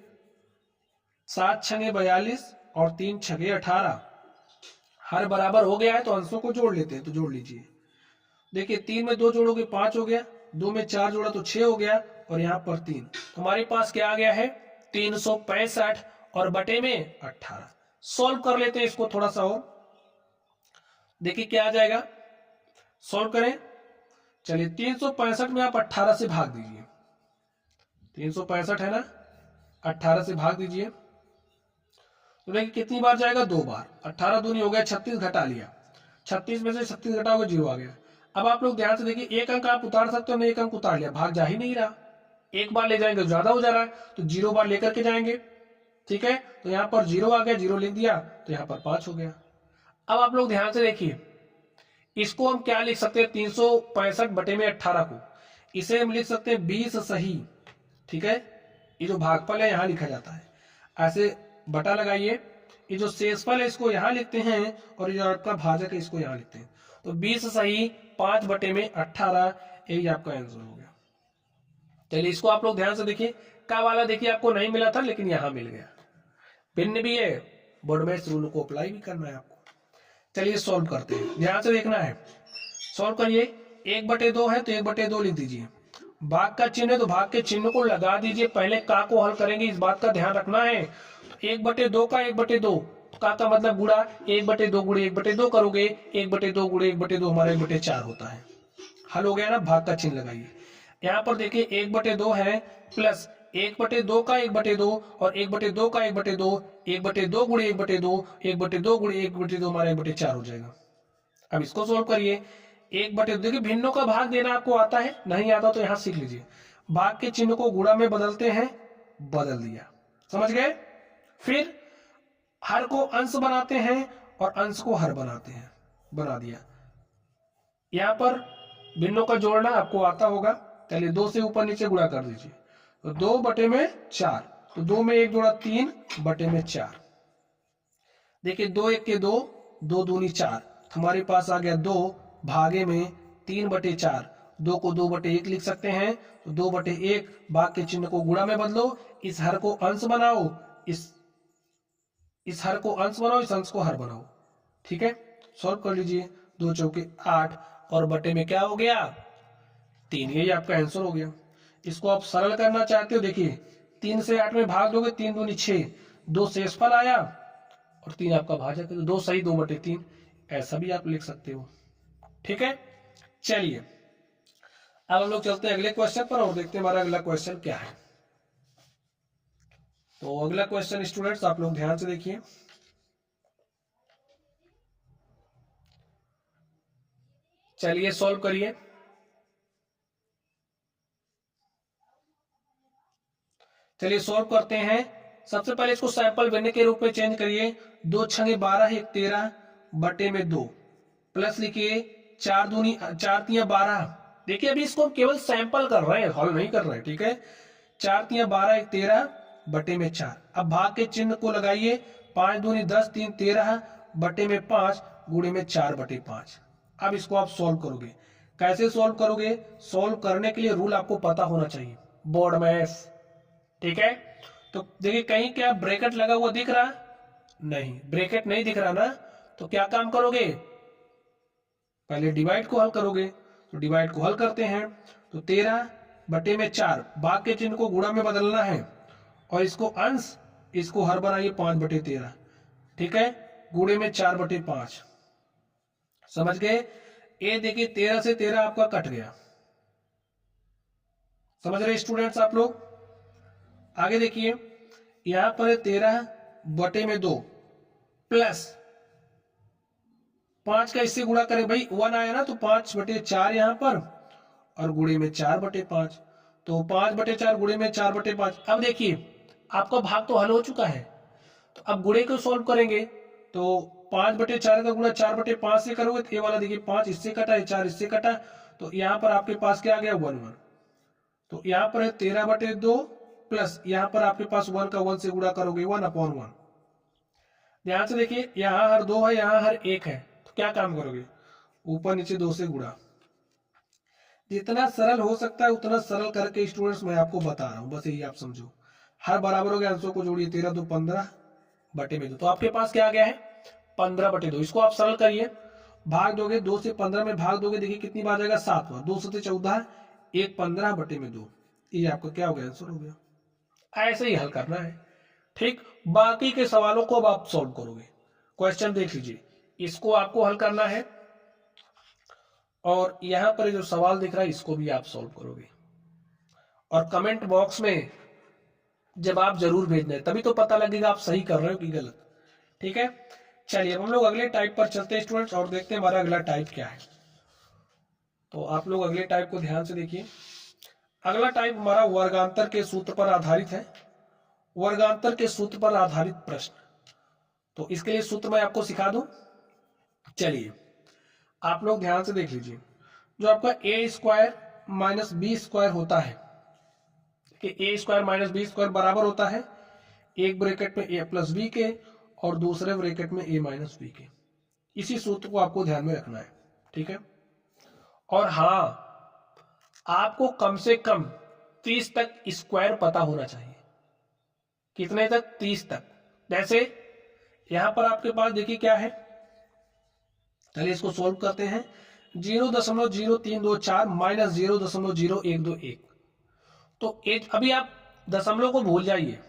7 छंगे 42 और 3 छंगे 18, हर बराबर हो गया है तो अंशों को जोड़ लेते हैं, तो जोड़ लीजिए। देखिए 3 में 2 जोड़ोगे 5 हो गया, 2 में 4 जोड़ा तो 6 हो गया, और यहाँ पर 3, हमारे पास क्या आ गया है 365 और बटे में 18। सॉल्व कर लेते हैं इसको थोड़ा सा और, देखिए क्या आ जाएगा, सॉल्व करें। चलिए 365 में आप 18 से भाग दीजिए, 365 है ना, 18 से भाग दीजिए तो देखिए कितनी बार जाएगा 2 बार, 18 दूनी हो गया 36, घटा लिया, 36 में से 36 घटाओगे 0 आ गया। अब आप लोग ध्यान से देखिए, एक अंक आप उतार सकते हो, मैं एक अंक उतार लिया, भाग जा ही नहीं रहा, एक बार ले जाएंगे तो ज्यादा हो जा रहा है, तो 0 बार लेकर के जाएंगे, ठीक है। तो यहाँ पर 0 आ गया, 0 लिख दिया तो यहाँ पर 5 हो गया। अब आप लोग ध्यान से देखिए, इसको हम क्या लिख सकते हैं 365 बटे में 18 को, इसे हम लिख सकते हैं 20 सही, ठीक है। ये जो भागफल है यहाँ लिखा जाता है, ऐसे बटा लगाइए, ये जो शेषफल है इसको यहाँ लिखते हैं, और जो आपका भाजक है इसको यहाँ लिखते हैं। तो 20 सही 5 बटे में 18, यही आपका आंसर हो गया। चलिए इसको आप लोग ध्यान से देखिए, का वाला देखिए आपको नहीं मिला था लेकिन यहाँ मिल गया, भिन्न भी है, बोर्ड मैच रूल को अप्लाई भी करना है आपको। चलिए सॉल्व करते हैं, ध्यान से देखना है, सॉल्व करिए। 1/2 है तो 1/2 लिख दीजिए। भाग का चिन्ह है तो भाग के चिन्ह को लगा दीजिए। पहले का को हल करेंगे, इस बात का ध्यान रखना है। 1/2 का 1/2 का मतलब गुणा 1/2 गुणे 1/2 करोगे, 1/2 गुणे 1/2 हमारा 1/4 होता है। हल हो गया ना। भाग का चिन्ह लगाइए। यहाँ पर देखिए 1/2 है प्लस 1/2 का 1/2 और 1/2 का 1/2, 1/2 गुणे 1/2, 1/2 गुणे 1/2 हमारा 1/4 हो जाएगा। अब इसको सोल्व करिए। 1/2 देखिए भिन्नों का भाग देना आपको आता है, नहीं आता तो यहां सीख लीजिए। भाग के चिन्ह को गुणा में बदलते हैं, बदल दिया, समझ गए। फिर हर को अंश बनाते हैं और अंश को हर बनाते हैं, बना दिया। यहां पर भिन्नों का जोड़ना आपको आता होगा। चलिए 2 से ऊपर नीचे गुणा कर दीजिए तो 2/4, तो 2 में 1 जोड़ा 3/4। देखिए 2 1 के 2, 2 दूनी 4, हमारे पास आ गया 2 भागे में 3/4। 2 को 2/1 लिख सकते हैं तो 2/1। भाग के चिन्ह को गुणा में बदलो, इस हर को अंश बनाओ, इस हर को अंश बनाओ, इस अंश को हर बनाओ। ठीक है, सॉल्व कर लीजिए। 2 चौके 8 और बटे में क्या हो गया 3, यही आपका आंसर हो गया। इसको आप सरल करना चाहते हो, देखिए 3 से 8 में भाग दोगे, 3 दूनी 6, 2 शेषफल आया और 3 आपका भाजक, तो 2 सही 2/3, ऐसा भी आप लिख सकते हो। ठीक है, चलिए अब हम लोग चलते हैं अगले क्वेश्चन पर और देखते हैं हमारा अगला क्वेश्चन क्या है। तो अगला क्वेश्चन स्टूडेंट्स आप लोग ध्यान से देखिए। चलिए सॉल्व करिए। चलिए सॉल्व करते हैं। सबसे पहले इसको सैंपल भिन्न के रूप में चेंज करिए। 2 छंगे 12 1 13 बटे में 2 प्लस लिखिए 4 दूनी 4 तिया 12। देखिए अभी इसको केवल सैंपल कर रहे हैं, हल नहीं कर रहे हैं। ठीक है, 4 तिया 12 1 13 बटे में 4। अब भाग के चिन्ह को लगाइए। 5 दूनी 10 3 13 बटे में 5 गुणे में 4/5। अब इसको आप सॉल्व करोगे। कैसे सॉल्व करोगे? सॉल्व करने के लिए रूल आपको पता होना चाहिए, बोर्ड मैथ्स। ठीक है, तो देखिए कहीं क्या ब्रैकेट लगा हुआ दिख रहा? नहीं, ब्रैकेट नहीं दिख रहा ना, तो क्या काम करोगे? पहले डिवाइड को हल करोगे। तो डिवाइड को हल करते हैं तो 13 बटे में 4, भाग के चिन्ह को गुणा में बदलना है और इसको अंश, इसको हर बनाइए 5/13। ठीक है, गुणे में 4/5। समझ गए? ये देखिए 13 से 13 आपका कट गया। समझ रहे स्टूडेंट्स आप लोग? आगे देखिए यहां पर 13 बटे में 2 प्लस 5 का इससे गुणा करें, भाई 1 आया ना, तो 5/4 यहां पर और गुणे में 4/5, तो 5/4 गुणे में 4/5। अब देखिए आपका भाग तो हल हो चुका है, तो अब गुणे को सॉल्व करेंगे तो 5/4 का गुणा 4/5 से करोगे तो ये वाला देखिए 5 इससे कटा है, 4 इससे कटा, तो यहाँ पर आपके पास क्या आ गया 1 1। तो यहाँ पर है 13/2 प्लस यहाँ पर आपके पास 1 का 1 से गुणा करोगे 1/1। ध्यान से देखिए यहाँ हर 2 है, यहाँ हर 1 है, तो क्या काम करोगे? ऊपर नीचे 2 से गुणा। जितना सरल हो सकता है उतना सरल करके स्टूडेंट्स मैं आपको बता रहा हूँ, बस यही आप समझो। हर बराबर हो गया, अंशों को जोड़िए, 13 2 15 बटे में 2, तो आपके पास क्या आ गया है 15/2। इसको आप सरल करिए, भाग दोगे 2 से 15 में भाग दोगे, देखिए कितनी बार जाएगा 7 बार, 2 से 14 1 15 बटे में 2, ये आपका क्या हो गया आंसर हो गया। ऐसे ही हल करना है। ठीक, बाकी के सवालों को अब आप सॉल्व करोगे। क्वेश्चन देख लीजिए, इसको आपको हल करना है और यहां पर जो सवाल दिख रहा है इसको भी आप सॉल्व करोगे और कमेंट बॉक्स में जब आप जरूर भेजना है, तभी तो पता लगेगा आप सही कर रहे हो कि गलत। ठीक है, चलिए अब हम लोग अगले टाइप पर चलते हैं स्टूडेंट्स और देखते हैं हमारा अगला टाइप क्या है। तो आप लोग अगले टाइप को ध्यान से देखिए। अगला टाइप हमारा वर्गांतर के सूत्र पर आधारित है। वर्गांतर के सूत्र पर आधारित प्रश्न, तो इसके लिए सूत्र मैं आपको सिखा दूं। चलिए आप लोग ध्यान से देख लीजिए। जो आपका a² माइनस b² होता है कि a² माइनस b² बराबर होता है एक ब्रैकेट में a प्लस b के और दूसरे ब्रैकेट में a माइनस b के। इसी सूत्र को आपको ध्यान में रखना है। ठीक है, और हाँ आपको कम से कम 30 तक स्क्वायर पता होना चाहिए। कितने तक? 30 तक। जैसे यहां पर आपके पास देखिए क्या है, चलिए इसको सोल्व करते हैं। 0.0324 माइनस 0.0121। तो अभी आप दशमलव को भूल जाइए,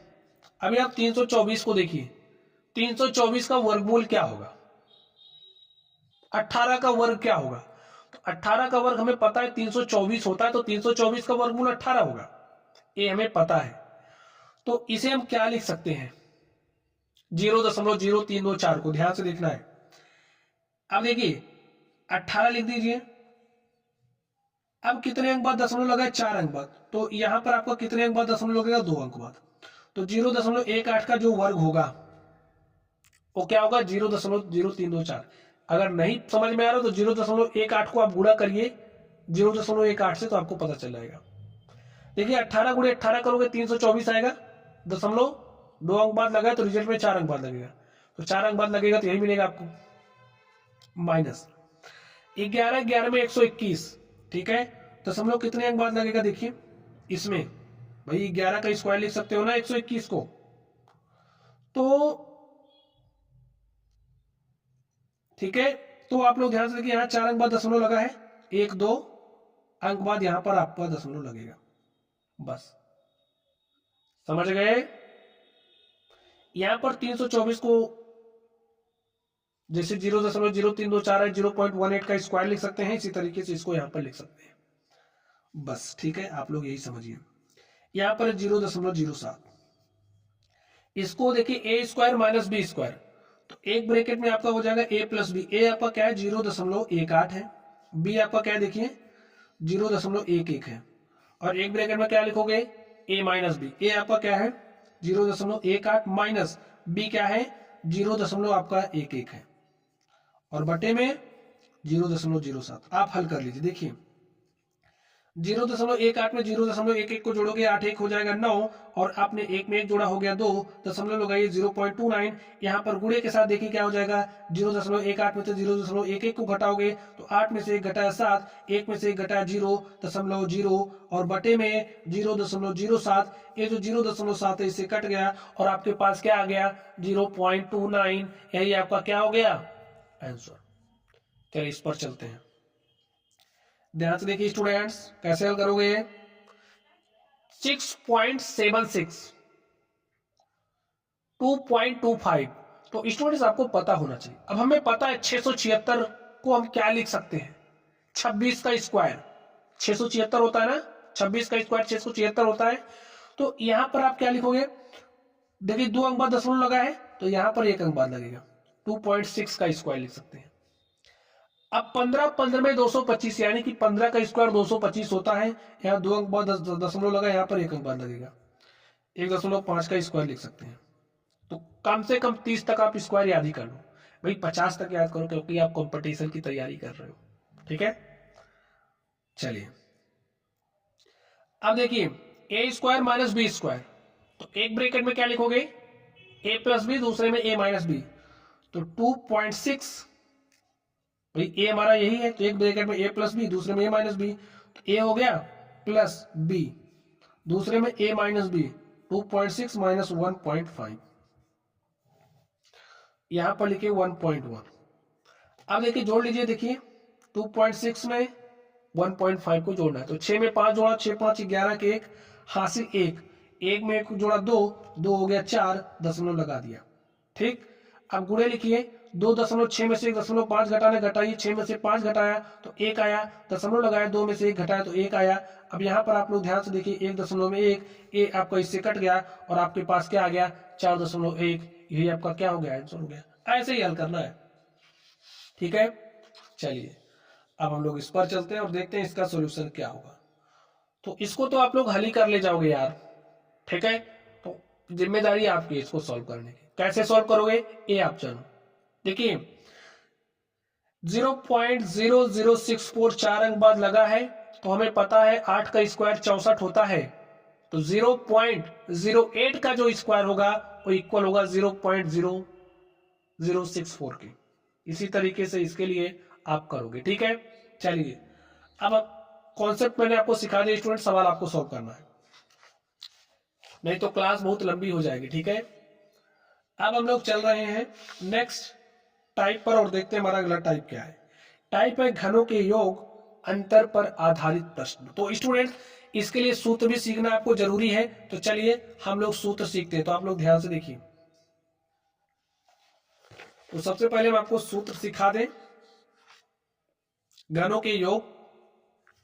अभी आप 324 को देखिए, 324 का वर्गमूल क्या होगा, 18 का वर्ग क्या होगा। तो 18 का वर्ग हमें पता है 324 होता है, तो 324 का वर्गमूल 18 होगा, ये हमें पता है। तो इसे हम क्या लिख सकते हैं, 0.0324 को ध्यान से देखना है। अब देखिए 18 लिख दीजिए, अब कितने अंक बाद दशमलव लगा है, 4 अंक बाद, तो यहां पर आपका कितने अंक बाद दशमलव लगेगा, 2 अंक बाद। तो 0.18 का जो वर्ग होगा वो क्या होगा, 0.0324। अगर नहीं समझ में आ रहा तो 0.18 को आप गुणा करिए 0.18 से, तो आपको पता चल जाएगा। देखिए 18 गुणे 18 करोगे 324 आएगा, दशमलव 2 अंक बाद लगा है तो रिजल्ट में 4 अंक बाद लगेगा, तो 4 अंक बाद लगेगा तो यही मिलेगा आपको, माइनस 11 में 121, ठीक है। दशमलव कितने अंक बाद लगेगा, देखिए इसमें भाई 11 का स्क्वायर लिख सकते हो ना 121 को, तो ठीक है। तो आप लोग ध्यान से देखिए, यहाँ 4 अंक बाद दशमलव लगा है, 1 2 अंक बाद यहां पर आपका दशमलव लगेगा, बस समझ गए। यहां पर 324 को जैसे 0.0324 है, 0.18 का स्क्वायर लिख सकते हैं, इसी तरीके से इसको यहां पर लिख सकते हैं, बस ठीक है। आप लोग यही समझिए। यहां पर 0.07, इसको देखिए ए स्क्वायर माइनस बी स्क्वायर, तो एक ब्रैकेट में आपका हो जाएगा ए प्लस बी। ए आपका क्या है, 0.18 है, बी आपका क्या है देखिए 0.11 है, और एक ब्रैकेट में क्या लिखोगे, ए माइनस बी। ए आपका क्या है 0.18 माइनस बी क्या है 0.11 है, और बटे में 0.07। आप हल कर लीजिए, देखिए 0.18 में 0.11 को जोड़ोगे 8 1 हो जाएगा 9, और आपने एक में एक जोड़ा हो गया 2, दशमलव लगाइए 0.29। यहाँ पर गुणे के साथ देखिए क्या हो जाएगा, 0.18 में से 0.11 को घटाओगे तो 8 में से 1 घटाया 7, 1 में से 1 घटाया 0.0, और बटे में 0.07। ये जो 0.7 है इससे कट गया, और आपके पास क्या आ गया 0.29। यही आपका क्या हो गया आंसर। चलिए इस पर चलते हैं, ध्यान से देखिए स्टूडेंट्स, कैसे हल करोगे। 6.76, 2.25, तो स्टूडेंट्स आपको पता होना चाहिए। अब हमें पता है 676 को हम क्या लिख सकते हैं, 26 का स्क्वायर 676 होता है ना, 26 का स्क्वायर 676 होता है। तो यहां पर आप क्या लिखोगे, देखिए 2 अंक बाद दशमलव लगा है तो यहां पर 1 अंक बाद लगेगा, 2.6 का स्क्वायर लिख सकते हैं। अब 15 में 225, यानी कि 15 का स्क्वायर 225 होता है। यहाँ 2 अंक बाद दशमलव लगा, यहाँ पर 1 अंक बाद लगेगा, 1.5 का स्क्वायर लिख सकते हैं। तो कम से कम 30 तक आप स्क्वायर याद ही कर लो भाई, 50 तक याद करो क्योंकि आप कंपटीशन की तैयारी कर रहे हो, ठीक है। चलिए अब देखिए ए स्क्वायर माइनस बी स्क्वायर, तो एक ब्रैकेट में क्या लिखोगे, ए प्लस बी, दूसरे में ए माइनस बी, तो 2.6 भाई ए हमारा यही है, तो एक ब्रैकेट में ए प्लस बी, दूसरे में ए माइनस बी, तो ए हो गया प्लस बी, दूसरे में ए माइनस बी, 2.6 माइनस 1.5, यहां पर लिखिए 1.1। अब देखिए जोड़ लीजिए, देखिए 2.6 में 1.5 को जोड़ना है, तो 6 में 5 जोड़ा, 6 5 11 के 1 हासिल 1, 1 में 1 जोड़ा 2, 2 हो गया 4, दशमलव लगा दिया, ठीक। अब गुणे लिखिए, 2.6 में से 1.5 घटाना, घटाइए, 6 में से 5 घटाया तो 1 आया, दशमलव लगाया, 2 में से 1 घटाया तो 1 आया। अब यहाँ पर आप लोग ध्यान से देखिए 1.1, ए आपका इससे कट गया और आपके पास क्या आ गया 4.1, यही आपका क्या हो गया आंसर हो गया। ऐसे ही हल करना है, ठीक है। चलिए अब हम लोग इस पर चलते हैं और देखते हैं इसका सोल्यूशन क्या होगा। तो इसको तो आप लोग हल ही कर ले जाओगे यार, ठीक है। तो जिम्मेदारी आपकी इसको सॉल्व करने की, कैसे सॉल्व करोगे ये आप जानो। देखिए 0.0064 4 अंक बाद लगा है, तो हमें पता है 8 का स्क्वायर 64 होता है, तो 0.08 का जो स्क्वायर होगा वो इक्वल होगा 0.0064 के। इसी तरीके से इसके लिए आप करोगे, ठीक है। चलिए अब कॉन्सेप्ट मैंने आपको सिखा दिया स्टूडेंट, सवाल आपको सॉल्व करना है, नहीं तो क्लास बहुत लंबी हो जाएगी, ठीक है। अब हम लोग चल रहे हैं नेक्स्ट टाइप पर और देखते हैं हमारा अगला टाइप क्या है। टाइप है घनों के योग अंतर पर आधारित प्रश्न। तो स्टूडेंट इसके लिए सूत्र भी सीखना आपको जरूरी है, तो चलिए हम लोग सूत्र सीखते हैं। तो आप लोग ध्यान से देखिए, तो सबसे पहले हम आपको सूत्र सिखा दें। घनों के योग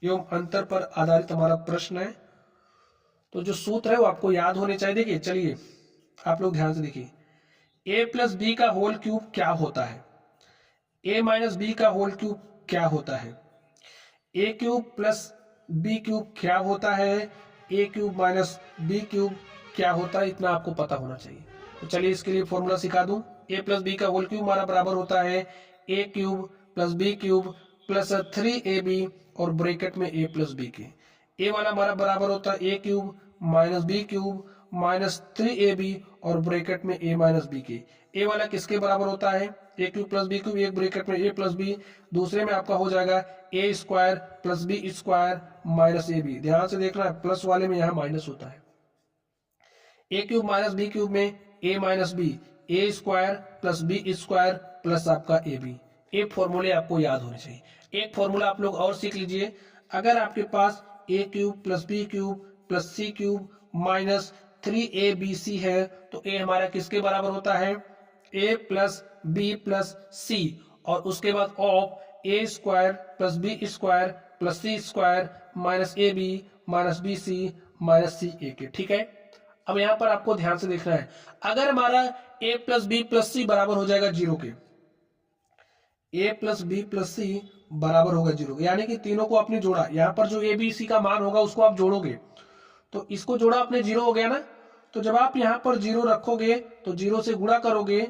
एवं अंतर पर आधारित हमारा प्रश्न है, तो जो सूत्र है वो आपको याद होने चाहिए। देखिए चलिए आप लोग ध्यान से देखिए, ए प्लस बी का होल क्यूब क्या होता है, ए माइनस बी का होल क्यूब क्या होता है, A cube plus B cube क्या होता है, A cube minus B cube क्या होता है, इतना आपको पता होना चाहिए। तो चलिए इसके लिए फॉर्मूला सिखा दूं। ए प्लस बी का होल क्यूब हमारा बराबर होता है A cube plus B cube plus 3ab और ब्रैकेट में ए प्लस बी के। ए वाला हमारा बराबर होता है A cube minus B cube minus 3ab और ब्रैकेट में ए माइनस बी के। ए वाला किसके बराबर होता है, A cube plus B cube, एक ब्रैकेट में ए प्लस बी, दूसरे में आपका हो जाएगा A square plus B square minus A B. ध्यान से देखना है, प्लस वाले में यहाँ माइनस होता है। A cube minus B cube में A minus B, A square plus B square plus आपका ए बी। ये फॉर्मूले आपको याद होने चाहिए। एक फॉर्मूला आप लोग और सीख लीजिए, अगर आपके पास A cube plus B cube plus C cube minus 3abc है, तो ए हमारा किसके बराबर होता है, A plus B plus C, और उसके बाद of A square plus B square plus C square minus A B minus B C minus C A के। ठीक है, अब यहां पर आपको ध्यान से देखना है, अगर हमारा ए प्लस बी प्लस सी बराबर हो जाएगा जीरो के, ए प्लस बी प्लस सी बराबर होगा जीरो, यानी कि तीनों को आपने जोड़ा, यहां पर जो ए बी सी का मान होगा उसको आप जोड़ोगे, तो इसको जोड़ा आपने जीरो हो गया ना। तो जब आप यहां पर जीरो रखोगे तो जीरो से गुणा करोगे,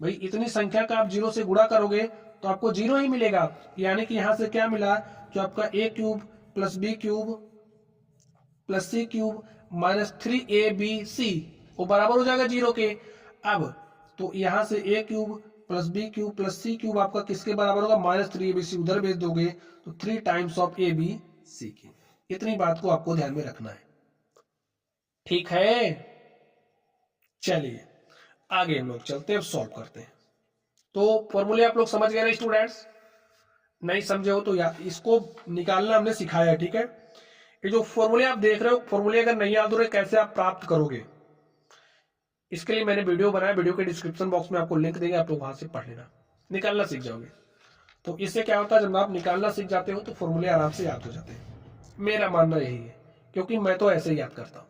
भाई इतनी संख्या का आप जीरो से गुणा करोगे तो आपको जीरो ही मिलेगा, यानी कि यहां से क्या मिला, जो आपका A cube plus B cube plus C cube minus 3abc वो बराबर हो जाएगा जीरो के। अब तो यहां से A cube plus B cube plus C cube आपका किसके बराबर होगा, माइनस 3abc, उधर भेज दोगे तो 3 times of A B C के। इतनी बात को आपको ध्यान में रखना है, ठीक है। चलिए आगे हम लोग चलते हैं, सॉल्व करते हैं। तो फॉर्मूले आप लोग समझ गए ना स्टूडेंट्स, नहीं समझे हो तो यार इसको निकालना हमने सिखाया है, ठीक है। ये जो फॉर्मूले आप देख रहे हो, फॉर्मूले अगर नहीं याद हो रहे कैसे आप प्राप्त करोगे, इसके लिए मैंने वीडियो बनाया, वीडियो के डिस्क्रिप्शन बॉक्स में आपको लिंक देंगे, आप लोग वहां से पढ़ लेना, निकालना सीख जाओगे। तो इससे क्या होता है, जब आप निकालना सीख जाते हो तो फॉर्मूले आराम से याद हो जाते हैं, मेरा मानना यही है, क्योंकि मैं तो ऐसे ही याद करता हूं।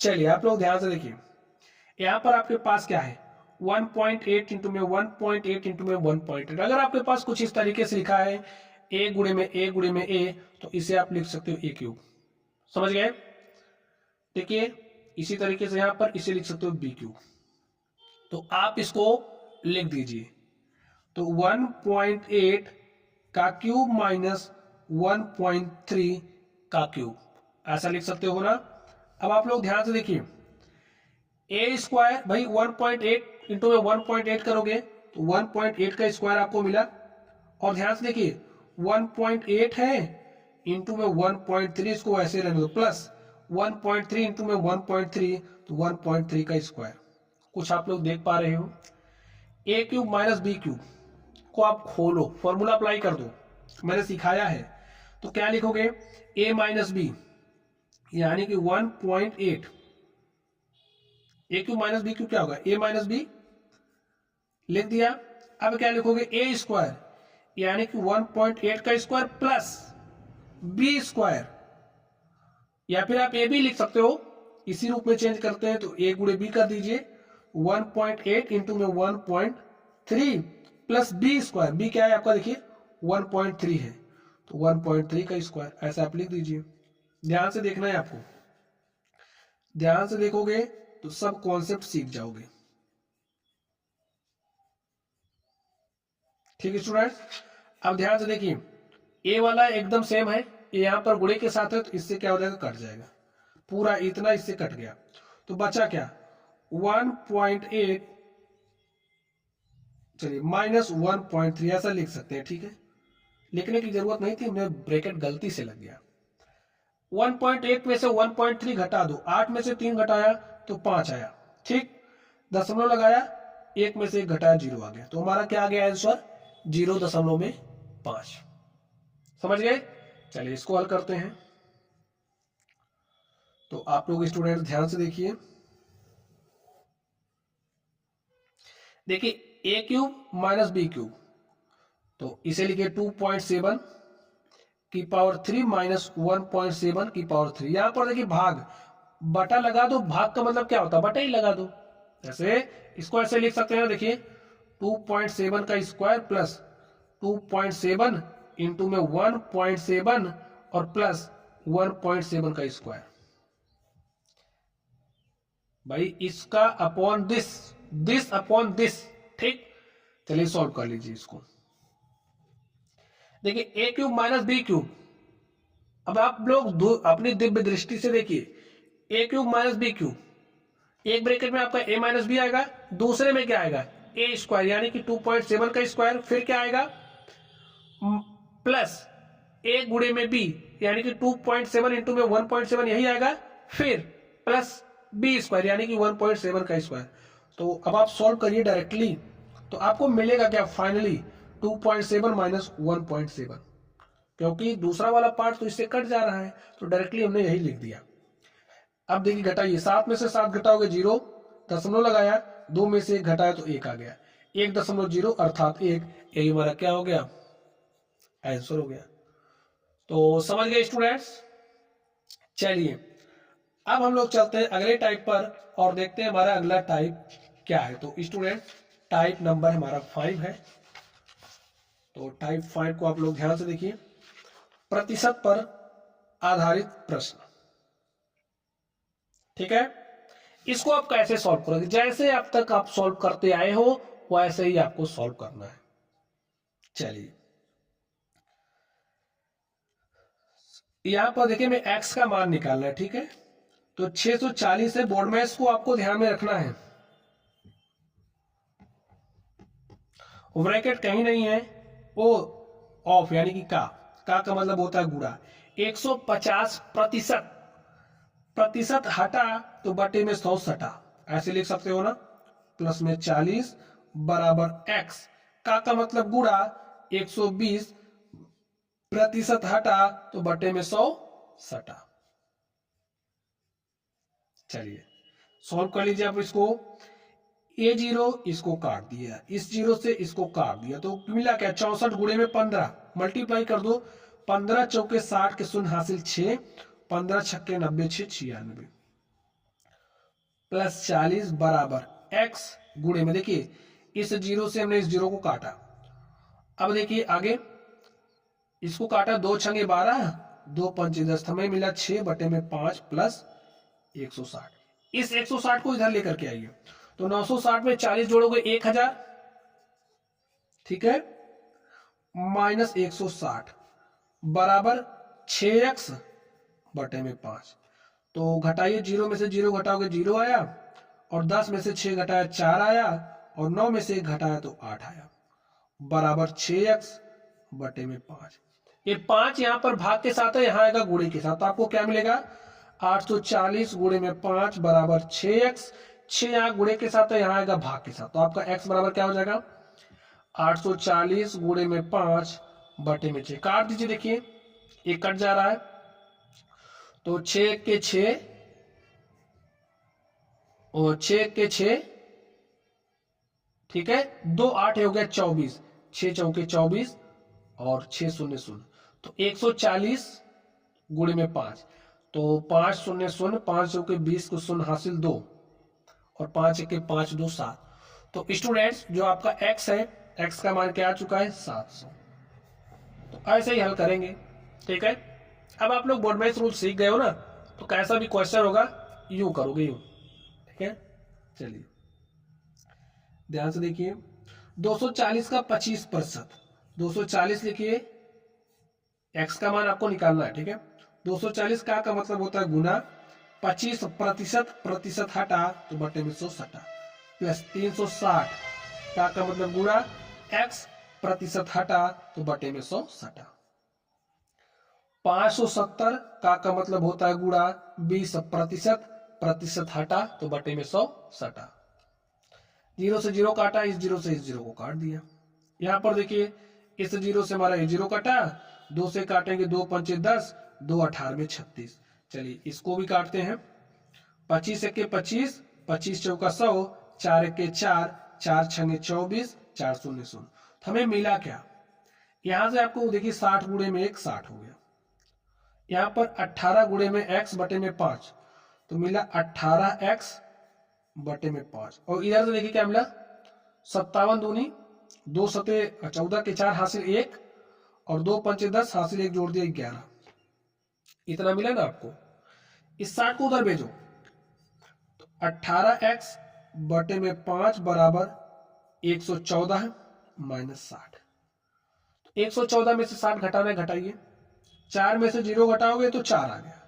चलिए आप लोग ध्यान से देखिए, यहां पर आपके पास क्या है 1.8 इंटू में 1.8 इंटू में 1.8। अगर आपके पास कुछ इस तरीके से लिखा है ए गुणे में ए गुणे में ए, तो इसे आप लिख सकते हो ए क्यूब, समझ गए। देखिए इसी तरीके से यहां पर इसे लिख सकते हो बी क्यूब, तो आप इसको लिख दीजिए, तो 1.8 का क्यूब माइनस 1.3 का क्यूब, ऐसा लिख सकते हो ना। अब आप लोग ध्यान से देखिए, ए स्क्वायर भाई 1.8 इंटू में 1.8 करोगे तो 1.8 का स्क्वायर आपको मिला, और ध्यान से देखिए 1.8 है इंटू में 1.3, इसको ऐसे रहने दो, प्लस 1.3 इंटू में 1.3 तो 1.3 का स्क्वायर। कुछ आप लोग देख पा रहे हो, ए क्यूब माइनस बी क्यूब को आप खोलो, फॉर्मूला अप्लाई कर दो, मैंने सिखाया है। तो क्या लिखोगे, ए माइनस बी यानी कि 1.8, ए क्यूब माइनस बी क्यूब क्या होगा, ए माइनस बी लिख दिया। अब क्या लिखोगे, ए स्क्वायर यानी कि 1.8 का स्क्वायर प्लस बी स्क्वायर, या फिर आप ए बी लिख सकते हो, इसी रूप में चेंज करते हैं तो ए गुणे बी कर दीजिए, 1.8 इंटू में 1.3 प्लस बी स्क्वायर, बी क्या है आपका देखिए 1.3 है, तो 1.3 का स्क्वायर, ऐसा आप लिख दीजिए। ध्यान से देखना है आपको, ध्यान से देखोगे तो सब कॉन्सेप्ट सीख जाओगे, ठीक है स्टूडेंट। अब ध्यान से देखिए, ए वाला एकदम सेम है, यहां पर गुणे के साथ है, तो इससे क्या हो जाएगा, कट जाएगा, पूरा इतना इससे कट गया, तो बचा क्या 1.8, चलिए माइनस 1.3 ऐसा लिख सकते हैं, ठीक है। लिखने की जरूरत नहीं थी, मैं ब्रैकेट गलती से लग गया। 1.8 में से 1.3 घटा दो, 8 में से 3 घटाया तो 5 आया, ठीक, दशमलव लगाया, 1 में से 1 घटाया 0 आ गया, तो हमारा क्या आ गया आंसर 0.8। 5। समझ गए? चलिए इसको हल करते हैं। तो आप लोग स्टूडेंट ध्यान से देखिए। देखिए ए क्यूब माइनस बी क्यूब, तो इसे लिखिए 2.7 की पावर 3 माइनस 1.7 की पावर 3। यहां पर देखिए भाग बटा लगा दो, भाग का मतलब क्या होता है, बटा ही लगा दो। जैसे इसको ऐसे लिख सकते हैं, देखिए 2.7 का स्क्वायर प्लस 2.7 इंटू में 1.7 और प्लस 1.7 का स्क्वायर। भाई इसका अपॉन दिस अपॉन दिस, ठीक। चलिए सॉल्व कर लीजिए इसको। देखिए ए क्यूब माइनस बी क्यूब, अब आप लोग अपनी दिव्य दृष्टि से देखिए ए क्यूब माइनस बी क्यूब, एक ब्रैकेट में आपका ए माइनस बी आएगा, दूसरे में क्या आएगा ए स्क्वायर यानी कि 2.7 का स्क्वायर, फिर क्या आएगा प्लस ए गुणे में बी यानी कि 2.7 इंटू में 1.7 यही आएगा, फिर प्लस बी स्क्वायर यानी कि 1.7 का स्क्वायर। तो अब आप सॉल्व करिए डायरेक्टली, तो आपको मिलेगा क्या फाइनली 2.7 माइनस 1.7, क्योंकि दूसरा वाला पार्ट तो इससे कट जा रहा है, तो डायरेक्टली हमने यही लिख दिया। अब देखिए घटाइए, 7 में से 7 घटाओगे 0, दशमलव लगाया, 2 में से 1 घटाया तो 1 आ गया, 1.0 अर्थात 1, यही हमारा क्या हो गया, आंसर हो गया। तो समझ गए स्टूडेंट्स? चलिए अब हम लोग चलते हैं अगले टाइप पर और देखते हैं हमारा अगला टाइप क्या है। तो स्टूडेंट टाइप नंबर हमारा 5 है। तो टाइप 5 को आप लोग ध्यान से देखिए, प्रतिशत पर आधारित प्रश्न, ठीक है। इसको आप कैसे सॉल्व करोगे, जैसे अब तक आप सॉल्व करते आए हो वैसे ही आपको सॉल्व करना है। चलिए यहां पर देखिए मैं x का मान निकालना है, ठीक है। तो 640 है, बोर्ड में इसको आपको ध्यान में रखना है, ब्रैकेट कहीं नहीं है, वो ऑफ यानी कि का मतलब होता है गुणा। 150 प्रतिशत, प्रतिशत हटा तो बटे में 100 सटा, ऐसे लिख सकते हो ना, प्लस में 40 बराबर x, का मतलब गुणा 120 प्रतिशत हटा तो बटे में 100 सटा। चलिए सॉल्व कर लीजिए आप इसको। ए 0 इसको काट दिया, इस 0 से इसको काट दिया, तो मिला क्या 64 गुणे में 15, मल्टीप्लाई कर दो, 15 चौके 60 के शून्य हासिल 6, 15 छक्के 90 6 96 प्लस 40 बराबर x गुणे में, देखिए इस 0 से हमने इस 0 को काटा। अब देखिए आगे इसको काटा, 2 छंगे 12, 2 पंचे 10, हमें मिला 6 बटे में 5 प्लस 160। इस 160 को इधर लेकर के आइए, तो 960 में 40 जोड़ोगे 1000, ठीक है, माइनस 160 बराबर 6x बटे में 5। तो घटाइए, 0 में से 0 घटाओगे 0 आया, और 10 में से 6 घटाया 4 आया, और 9 में से 1 घटाया तो 8 आया, बराबर 6x बटे में 5। ये 5 यहां पर भाग के साथ है, यहां आएगा गुणे के साथ, तो आपको क्या मिलेगा 840 गुणे में 5 बराबर 6x, 6 यहाँ गुणे के साथ है, यहाँ आएगा भाग के साथ, तो आपका x बराबर क्या हो जाएगा 840 गुणे में 5 बटे में 6। काट दीजिए, देखिए एक कट जा रहा है, तो 6 के 6 और 6 के 6, ठीक है, 2 8 हो गया 24, 6 चौके 24 और 6 शून्य शून्य, तो 140 गुणे में 5, तो 5 शून्य शून्य, 5 चौके 20 को शून्य हासिल 2 और 5 एक 5 2 7। तो स्टूडेंट्स जो आपका x है, x का मान क्या आ चुका है 700। तो ऐसे ही हल करेंगे, ठीक है। अब आप लोग बोर्ड वाइज रूल सीख गए हो ना, तो कैसा भी क्वेश्चन होगा यूं करोगे, यूं, ठीक है। चलिए ध्यान से देखिए, 240 का 25%, 240 लिखिए, x का मान आपको निकालना है, ठीक है। 240 का मतलब होता है गुना, 25 प्रतिशत, प्रतिशत हटा तो बटे में 100 सटा, प्लस 360 का मतलब गुणा, x प्रतिशत हटा तो बटे में 100 सटा, 570 का मतलब होता है गुणा, 20 प्रतिशत, प्रतिशत हटा तो बटे में 100 सटा, 0 से 0 काटा, इस 0 से इस 0 को काट दिया। यहां पर देखिए इस 0 से हमारा ये 0 कटा, 2 से काटेंगे 2 पंचे 10, 2 18 में 36। चलिए इसको भी काटते हैं। 25 एके 25, 25 चौका 100, 4 एके 4, 4 छंगे 24, 4 शून्य शून्य। तो हमें मिला क्या, यहां से आपको देखिए 60 गुणे में 1 60 हो गया, यहां पर 18 गुणे में x बटे में 5, तो मिला 18x बटे में 5। और इधर से देखिए क्या मिला, 57 दूनी 2 सते 14 के 4 हासिल 1, और 2 पंचे 10 हासिल 1 जोड़ दिया 11, इतना मिला ना आपको। इस 60 को उधर भेजो, तो 18x बटे में 5 बराबर 114 माइनस 60। 114 में से 60 घटाना है, घटाइए। 4 में से 0 घटाओगे तो 4 आ गया,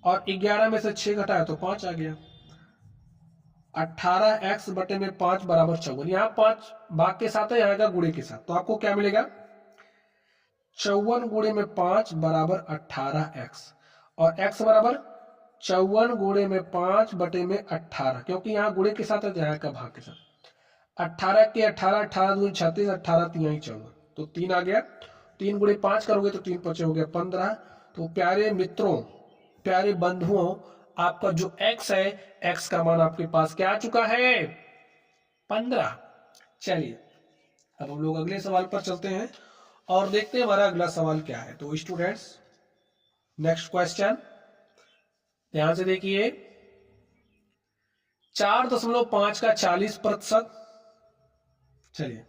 और 11 में से 6 घटाया तो 5 आ गया। 18x बटे में 5 बराबर 54। यहां 5 भाग के साथ है, यहां का गुणे के साथ, तो आपको क्या मिलेगा, 54 गुणे में 5 बराबर 18x, और x बराबर 54 गुणे में 5 बटे में 18, क्योंकि यहाँ गुणे के साथ है, यहाँ का भाग के साथ। 18 के 18, 18 दूनी 36, 18 तिहाई 14, तो 3 आ गया। 3 गुणे 5 करोगे तो 3 पचे हो गया 15। तो प्यारे मित्रों, प्यारे बंधुओं, आपका जो x है, x का मान आपके पास क्या आ चुका है, 15। चलिए अब हम लोग अगले सवाल पर चलते हैं और देखते हैं हमारा अगला सवाल क्या है। तो स्टूडेंट्स, नेक्स्ट क्वेश्चन ध्यान से देखिए। 4.5 का 40%, चलिए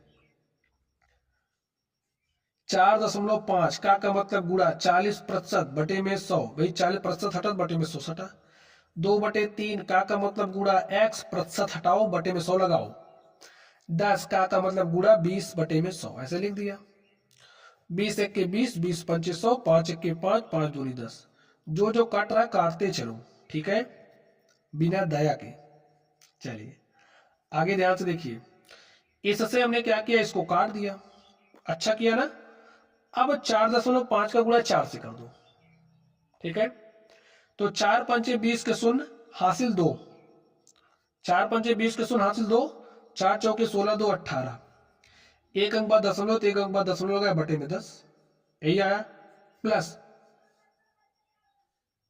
4.5 का मतलब गुणा 40% बटे में 100, भाई 40% हटा बटे में 100 हटा। 2/3 का मतलब गुणा x% हटाओ बटे में 100 लगाओ। 10 का मतलब गुणा 20 बटे में 100, ऐसे लिख दिया। 20 एके 20, 20 पंचे 100, 5 एके 5, 5 दूनी 10। जो जो काट रहा काटते चलो, ठीक है, बिना दया के। चलिए आगे ध्यान से देखिए। इससे हमने क्या किया, इसको काट दिया, अच्छा किया ना। अब 4.5 का गुणा 4 से कर दो, ठीक है। तो 4 पंचे 20 के शून्य हासिल 2, 4 पंचे 20 के शून्य हासिल 2, 4 चौके 16, 2 18, 1 अंक बाद दशमलव, तो 1 अंक बाद दशमलव गया बटे में 10, यही आया। प्लस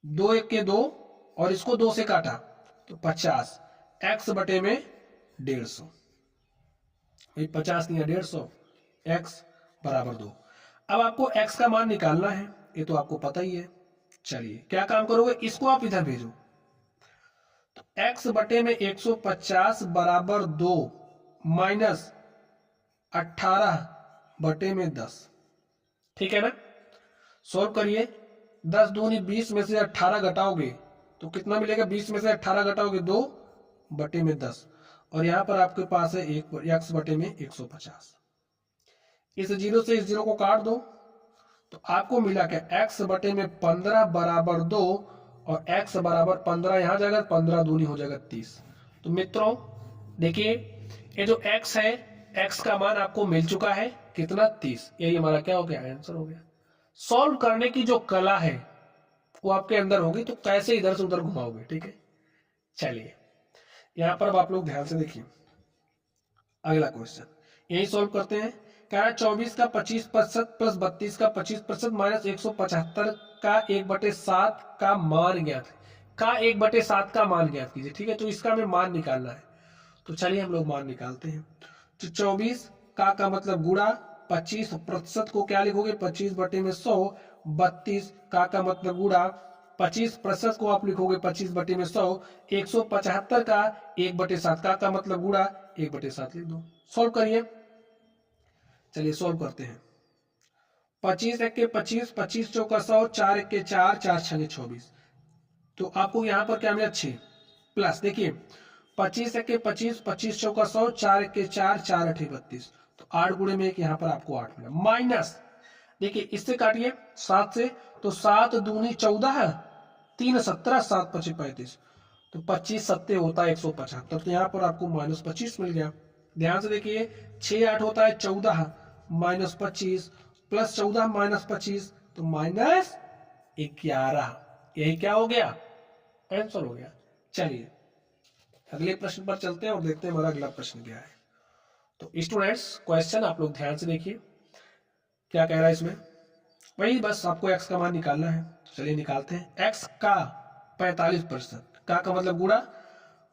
2 1 के 2, और इसको 2 से काटा तो 50, x बटे में 150, 50 नहीं 150, x बराबर 2। अब आपको x का मान निकालना है, ये तो आपको पता ही है। चलिए क्या काम करोगे, इसको आप इधर भेजो, तो x बटे में 150 बराबर 2 माइनस 18 बटे में 10, ठीक है ना। सोल्व करिए। 10 दूनी 20 में से 18 घटाओगे तो कितना मिलेगा, 20 में से 18 घटाओगे 2 बटे में 10, और यहां पर आपके पास है x बटे में 150। इस 0 से इस 0 को काट दो, तो आपको मिला क्या, x बटे में 15 बराबर 2, और x बराबर 15 यहां जाएगा, 15 दूनी हो जाएगा 30। तो मित्रों देखिए, ये जो x है, x का मान आपको मिल चुका है कितना, 30। यही हमारा क्या हो गया, आंसर हो गया। सॉल्व करने की जो कला है वो आपके अंदर होगी, तो कैसे इधर से उधर घुमाओगे, ठीक है। चलिए यहां पर अब आप लोग ध्यान से देखिए अगला क्वेश्चन, यही सॉल्व करते हैं। कह रहा है 24 का 25% प्लस 32 का 25% माइनस 175 का 1/7 का मान ज्ञात है। का 1/7 का मान ज्ञात कीजिए, ठीक है। तो इसका हमें मान निकालना है, तो चलिए हम लोग मान निकालते हैं। तो 24 का मतलब गुणा 25% को क्या लिखोगे, 25 बटे में 100। 32 का मतलब गुणा 25% को आप लिखोगे 25 बटे में 100। 175 का 1/7 का मतलब गुणा 1/7 लिख दो। सॉल्व करिए, चलिए सॉल्व करते हैं। 25 एके 25, 25 चौका 100, 4 एके 4, 4 छंगे 24। तो आपको यहां पर क्या मिला, 6। प्लस देखिए 25 एके 25, 25 चौका 100, 4 एके 4, 4 8 32, तो 8 गुणे में 1, यहां पर आपको 8 मिला। माइनस देखिए इससे काटिए 7 से, तो 7 दूनी 14, 3 17, 7 पचे 35, तो 25 सत्ते होता है 175, तो यहां पर आपको -25 मिल गया। ध्यान से देखिए 6 8 होता है 14 -25, प्लस 14 -25, तो -11। यही क्या हो गया, आंसर हो गया। चलिए अगले प्रश्न पर चलते हैं और देखते हैं हमारा अगला प्रश्न क्या है। तो स्टूडेंट्स क्वेश्चन आप लोग ध्यान से देखिए। क्या कह रहा है इसमें, वही बस आपको x का मान निकालना है। चलिए निकालते हैं। x का 45%, का मतलब गुणा,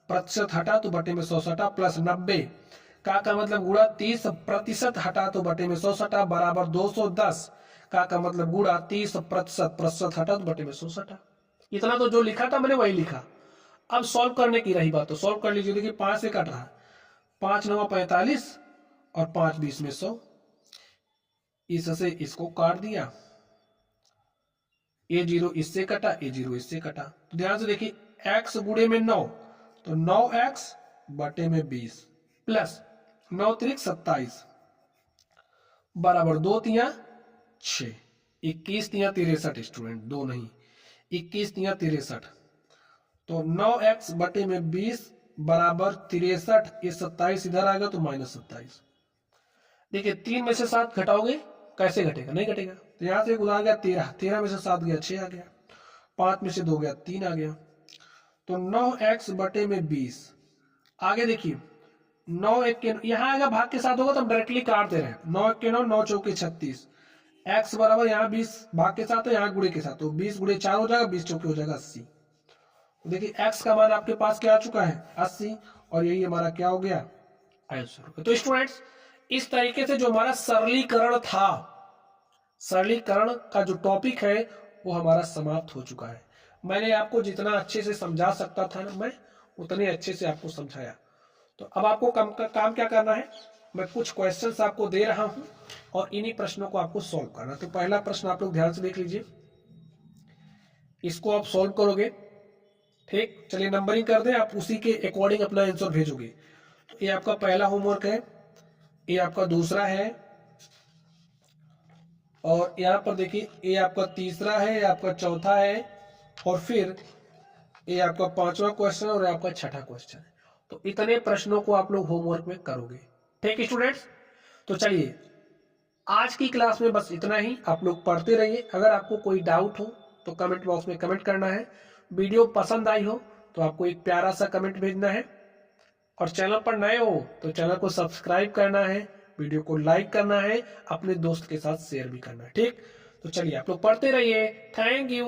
प्रतिशत हटा तो बटे में 100 सटा, प्लस 90 का मतलब गुणा 30% हटा तो बटे में 100 सटा बराबर 210 का मतलब गुणा 30% हटा तो बटे में 100 सटा। इतना तो जो लिखा था मैंने वही लिखा। अब सॉल्व करने की रही बात तो सॉल्व कर लीजिए। देखिए 5 से कट रहा, 5 9 45 और 5 20 में 100, इससे इसको काट दिया, a0 इससे कटा, a0 इससे कटा। तो ध्यान से देखिए x गुणे में 9 तो 9x बटे में 20 प्लस 9 त्रिक 27 बराबर 2 तिया 6, 21 तिया 63 स्टूडेंट, 2 नहीं 21 तिया 63, तो 9x बटे में 20 बराबर 63, ये 27 इधर आ गया तो -27। देखिए 3 में से 7 घटाओगे, कैसे घटेगा, नहीं घटेगा। तो यहां से गुना गया 13, 13 में से 7 गया 6 आ गया, 5 में से 2 गया 3 आ गया, तो 9x बटे में 20। आगे देखिए 9 1 के यहाँ आएगा भाग के साथ होगा तो हम डायरेक्टली काट दे रहे हैं। 9 1 के 9, 9 चौके 36, x बराबर यहाँ 20 भाग के साथ है, यहाँ गुणे के साथ, तो 20 गुणे 4 हो जाएगा, 20 चौके हो जाएगा 80। तो देखिए x का मान आपके पास क्या आ चुका है 80, और यही हमारा क्या हो गया आंसर। तो स्टूडेंट्स इस तरीके से जो हमारा सरलीकरण था, सरलीकरण का जो टॉपिक है वो हमारा समाप्त हो चुका है। मैंने आपको जितना अच्छे से समझा सकता था ना, मैं उतने अच्छे से आपको समझाया। तो अब आपको काम क्या करना है, मैं कुछ क्वेश्चंस आपको दे रहा हूं और इन्हीं प्रश्नों को आपको सॉल्व करना। तो पहला प्रश्न आप लोग ध्यान से देख लीजिए, इसको आप सॉल्व करोगे, ठीक। चलिए नंबरिंग कर दें, आप उसी के अकॉर्डिंग अपना आंसर भेजोगे। तो ये आपका पहला होमवर्क है, ये आपका दूसरा है, और यहाँ पर देखिए ये आपका तीसरा है, ये आपका चौथा है, और फिर ये आपका 5वां क्वेश्चन और आपका 6ठा क्वेश्चन है। तो इतने प्रश्नों को आप लोग होमवर्क में करोगे, ठीक है स्टूडेंट्स। तो चलिए आज की क्लास में बस इतना ही, आप लोग पढ़ते रहिए। अगर आपको कोई डाउट हो तो कमेंट बॉक्स में कमेंट करना है। वीडियो पसंद आई हो तो आपको एक प्यारा सा कमेंट भेजना है, और चैनल पर नए हो तो चैनल को सब्सक्राइब करना है, वीडियो को लाइक करना है, अपने दोस्त के साथ शेयर भी करना है, ठीक। तो चलिए आप लोग पढ़ते रहिए, थैंक यू।